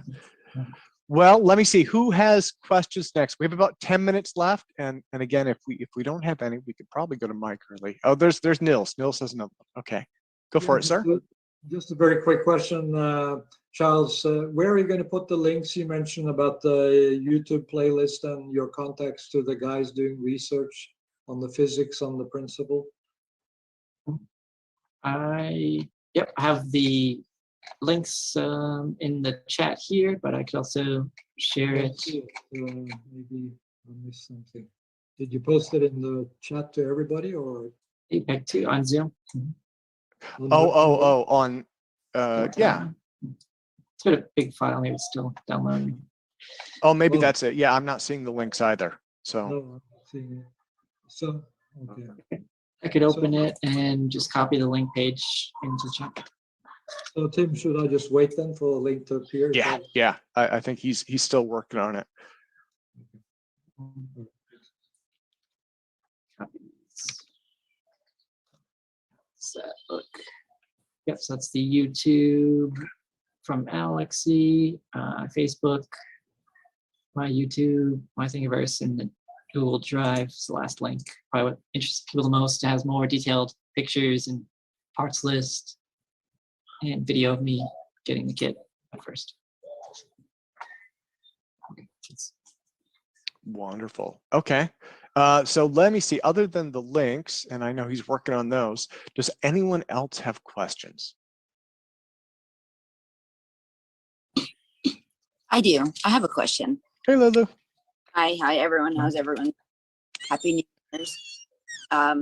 Well, let me see who has questions next. We have about 10 minutes left, and again, if we don't have any, we could probably go to Mike early. Oh, there's Nils. Nils has another one. Okay, go for it, sir. Just a very quick question, Charles. Where are you going to put the links you mentioned about the YouTube playlist and your contacts to the guys doing research on the physics on the principle? I have the links in the chat here, but I could also share it. Maybe I missed something. Did you post it in the chat to everybody or? APEC 2 on Zoom. On yeah. It's been a big file, maybe it's still downloading. Oh, maybe that's it. Yeah, I'm not seeing the links either. So. No, I'm not seeing it. So, okay. I could open it and just copy the link page into the chat. So Tim, should I just wait then for the link to appear? Yeah, yeah. I think he's still working on it. So look. Yep, so that's the YouTube from Alexey, Facebook, my YouTube, my Thingiverse, and the Google Drive is the last link. Probably what interests people the most. It has more detailed pictures and parts list and video of me getting the kit at first. Wonderful. Okay. So let me see, other than the links, and I know he's working on those, does anyone else have questions? I do. I have a question. Hey, Lulu. Hi, everyone. How's everyone? Happy New Year's. I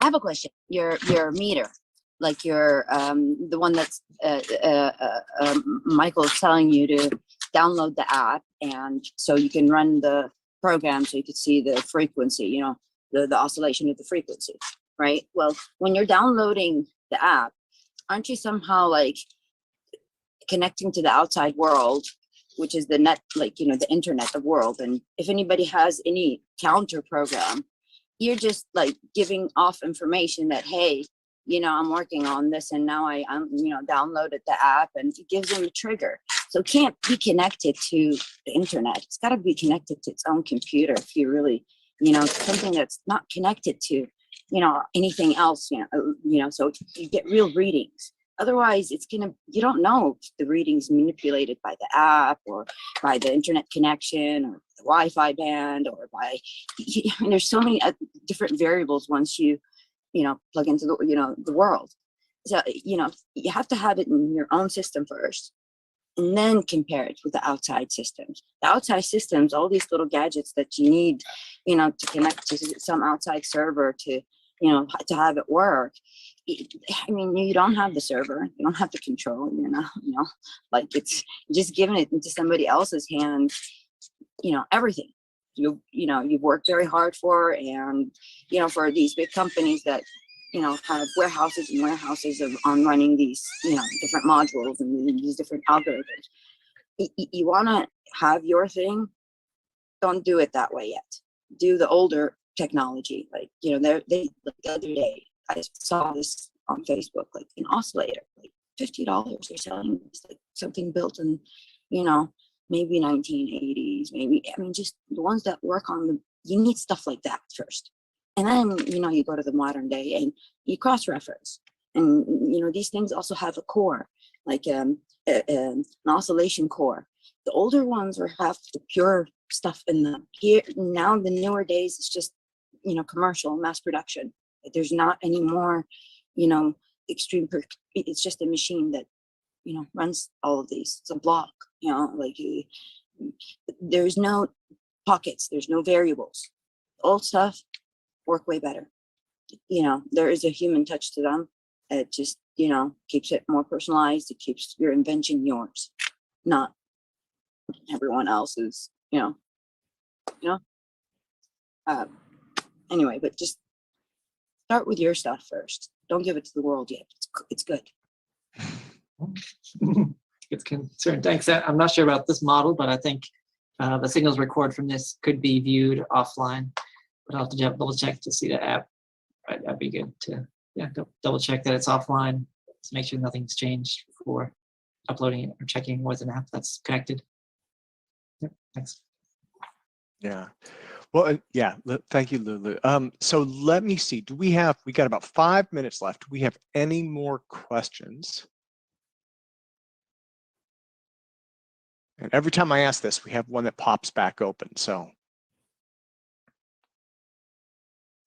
have a question. Your meter, like your the one that's Michael's telling you to download the app, and so you can run the program, so you could see the frequency, you know, the oscillation of the frequency, right? Well, when you're downloading the app, aren't you somehow like connecting to the outside world, which is the net, like, you know, the internet, the world? And if anybody has any counter program, you're just like giving off information that, hey, you know, I'm working on this, and now I'm you know, downloaded the app, and it gives them a trigger. So it can't be connected to the internet. It's got to be connected to its own computer. If you really, you know, something that's not connected to, you know, anything else, you know, so you get real readings. Otherwise, it's gonna, you don't know if the readings manipulated by the app or by the internet connection or the Wi-Fi band or by, I mean, there's so many different variables once you know, plug into the, you know, the world. So, you know, you have to have it in your own system first, and then compare it with the outside systems. The outside systems, all these little gadgets that you need, you know, to connect to some outside server to, you know, to have it work. I mean, you don't have the server, you don't have the control, you know, like it's just giving it into somebody else's hand, you know, everything. You know, you've worked very hard for, and, you know, for these big companies that, you know, have warehouses and warehouses on running these, you know, different modules and these different algorithms. You want to have your thing, don't do it that way yet. Do the older technology. Like, you know, the other day I saw this on Facebook, like an oscillator, like $50. They're selling like something built in, you know, maybe 1980s, maybe, I mean, just the ones that work on the, you need stuff like that first. And then, you know, you go to the modern day and you cross-reference. And, you know, these things also have a core, like an oscillation core. The older ones have the pure stuff in them. Here, now the newer days, it's just, you know, commercial, mass production. There's not any more, you know, extreme, it's just a machine that, you know, runs all of these. It's a block, you know, like there's no pockets, there's no variables. Old stuff work way better. You know, there is a human touch to them. It just, you know, keeps it more personalized. It keeps your invention yours, not everyone else's, you know. Anyway, but just start with your stuff first. Don't give it to the world yet. It's good. It's concerned. Thanks. I'm not sure about this model, but I think the signals record from this could be viewed offline. But I'll have to double check to see the app. Right, that'd be good to, yeah, double check that it's offline to make sure nothing's changed before uploading it or checking with an app that's connected. Yep, thanks. Yeah. Well, yeah, thank you, Lulu. So let me see, we got about 5 minutes left. Do we have any more questions? And every time I ask this, we have one that pops back open, so.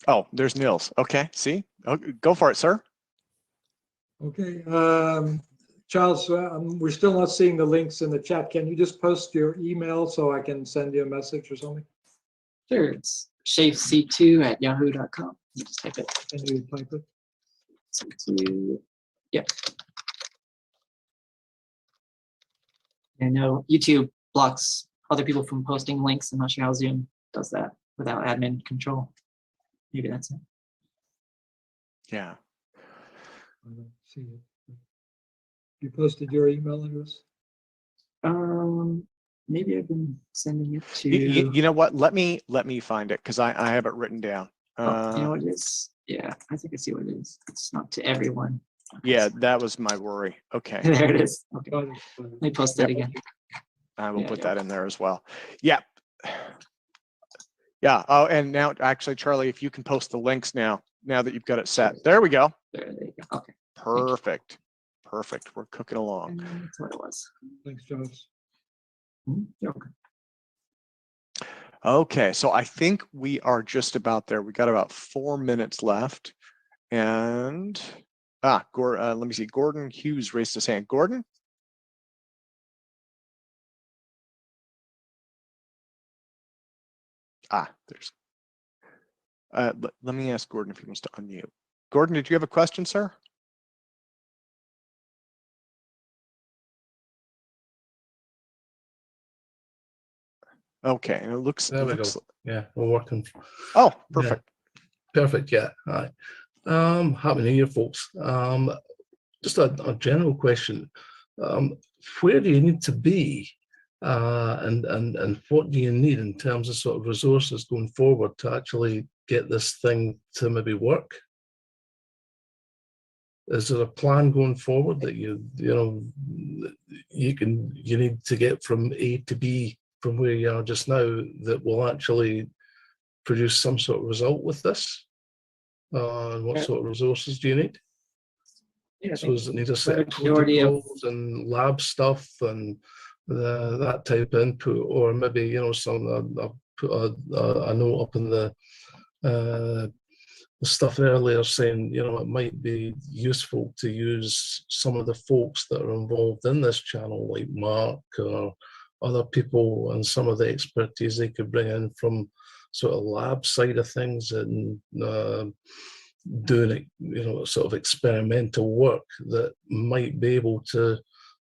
Oh, there's Nils. Okay, see? Oh, go for it, sir. Okay, Charles, we're still not seeing the links in the chat. Can you just post your email so I can send you a message or something? Sure, it's shafec2@yahoo.com. You just type it. Can you type it? C2, yeah. I know YouTube blocks other people from posting links. I'm not sure how Zoom does that without admin control. Maybe that's it. Yeah. I don't see it. You posted your email address? Maybe I've been sending it to. You know what? Let me find it because I have it written down. You know what it is? Yeah, I think I see what it is. It's not to everyone. Yeah, that was my worry. Okay. There it is. Okay. Let me post that again. I will put that in there as well. Yeah. Yeah. Oh, and now actually, Charlie, if you can post the links now that you've got it set. There we go. There you go. Okay. Perfect. Perfect. We're cooking along. That's what it was. Thanks, Charles. Okay. Okay, so I think we are just about there. We got about 4 minutes left. And let me see. Gordon Hughes raised his hand. Gordon? There's. Let me ask Gordon if he wants to unmute. Gordon, did you have a question, sir? Okay, and it looks. There we go. Yeah, we're working. Oh, perfect. Yeah. Perfect. Yeah. All right. Happy New Year, folks. Just a general question. Where do you need to be, and what do you need in terms of sort of resources going forward to actually get this thing to maybe work? Is there a plan going forward that you need to get from A to B from where you are just now that will actually produce some sort of result with this? And what sort of resources do you need? Yeah, so does it need a set of majority of protocols and lab stuff and that type of input, or maybe some I'll put a note up in the stuff earlier saying it might be useful to use some of the folks that are involved in this channel, like Mark or other people, and some of the expertise they could bring in from sort of lab side of things and doing sort of experimental work that might be able to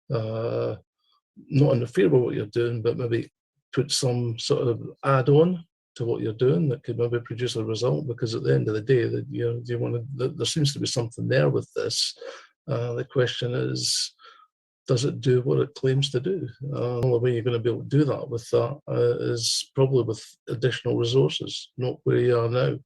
not interfere with what you're doing, but maybe put some sort of add-on to what you're doing that could maybe produce a result. Because at the end of the day, that there seems to be something there with this. The question is, does it do what it claims to do? The only way you're going to be able to do that with that is probably with additional resources, not where you are now.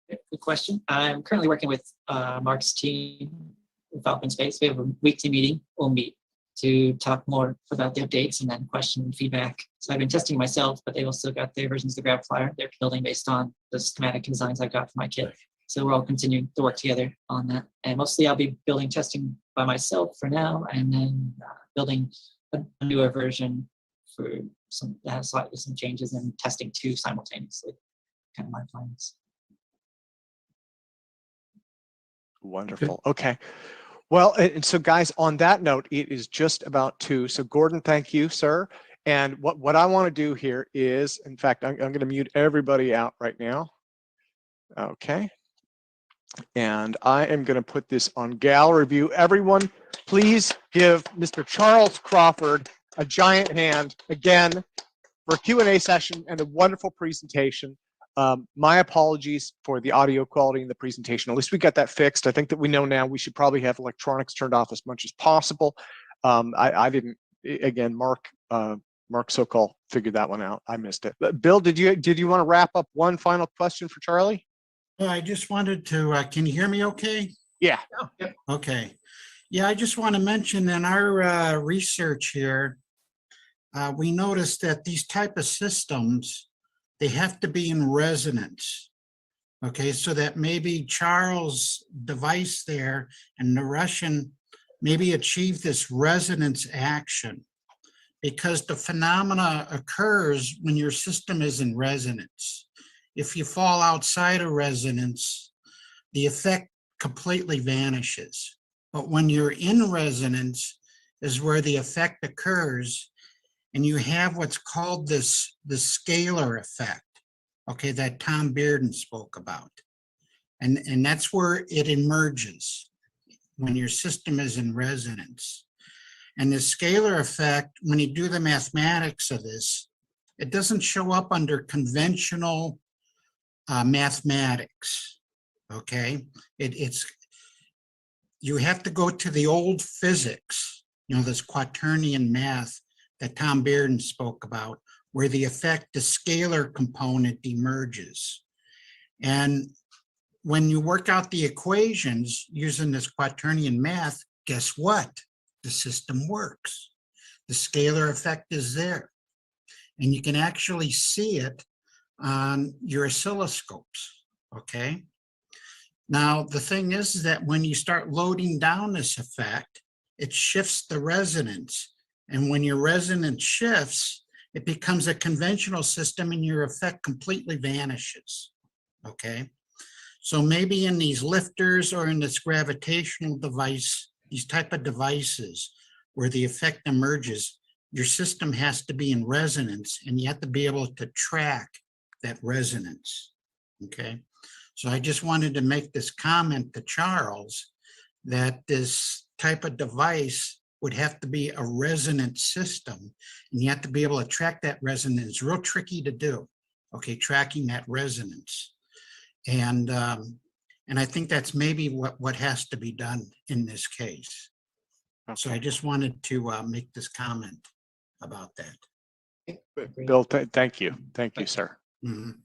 Good question. I'm currently working with Mark's team with Open Space. We have a weekly meeting. We'll meet to talk more about the updates and then question and feedback. So I've been testing myself, but they also got their versions of the Graviflyer. They're building based on the schematic designs I got for my kit. So we're all continuing to work together on that. And mostly I'll be building testing by myself for now, and then building a newer version for some that has slightly some changes and testing two simultaneously. Kind of my plans. Wonderful. Okay. Well, and so guys, on that note, it is just about 2. So Gordon, thank you, sir. And what I want to do here is, in fact, I'm going to mute everybody out right now. Okay. And I am going to put this on gallery view. Everyone, please give Mr. Charles Crawford a giant hand again for a Q&A session and a wonderful presentation. My apologies for the audio quality in the presentation. At least we got that fixed. I think that we know now we should probably have electronics turned off as much as possible. I didn't, again, Mark Sokol figured that one out. I missed it. But Bill, did you want to wrap up one final question for Charlie? I just wanted to, can you hear me okay? Yeah. Okay. Yeah, I just want to mention in our research here, we noticed that these type of systems, they have to be in resonance. Okay, so that maybe Charles' device there and the Russian maybe achieve this resonance action, because the phenomena occurs when your system is in resonance. If you fall outside of resonance, the effect completely vanishes. But when you're in resonance is where the effect occurs, and you have what's called the scalar effect, okay, that Tom Bearden spoke about. And that's where it emerges when your system is in resonance. And the scalar effect, when you do the mathematics of this, it doesn't show up under conventional mathematics, okay? You have to go to the old physics, you know, this quaternion math that Tom Bearden spoke about, where the effect, the scalar component emerges. And when you work out the equations using this quaternion math, guess what? The system works. The scalar effect is there. And you can actually see it on your oscilloscopes, okay? Now, the thing is that when you start loading down this effect, it shifts the resonance. And when your resonance shifts, it becomes a conventional system and your effect completely vanishes, okay? So maybe in these lifters or in this gravitational device, these type of devices where the effect emerges, your system has to be in resonance and you have to be able to track that resonance, okay? So I just wanted to make this comment to Charles that this type of device would have to be a resonant system and you have to be able to track that resonance. It's real tricky to do, okay, tracking that resonance. And I think that's maybe what has to be done in this case. So I just wanted to make this comment about that. Bill, thank you. Thank you, sir. Mhm.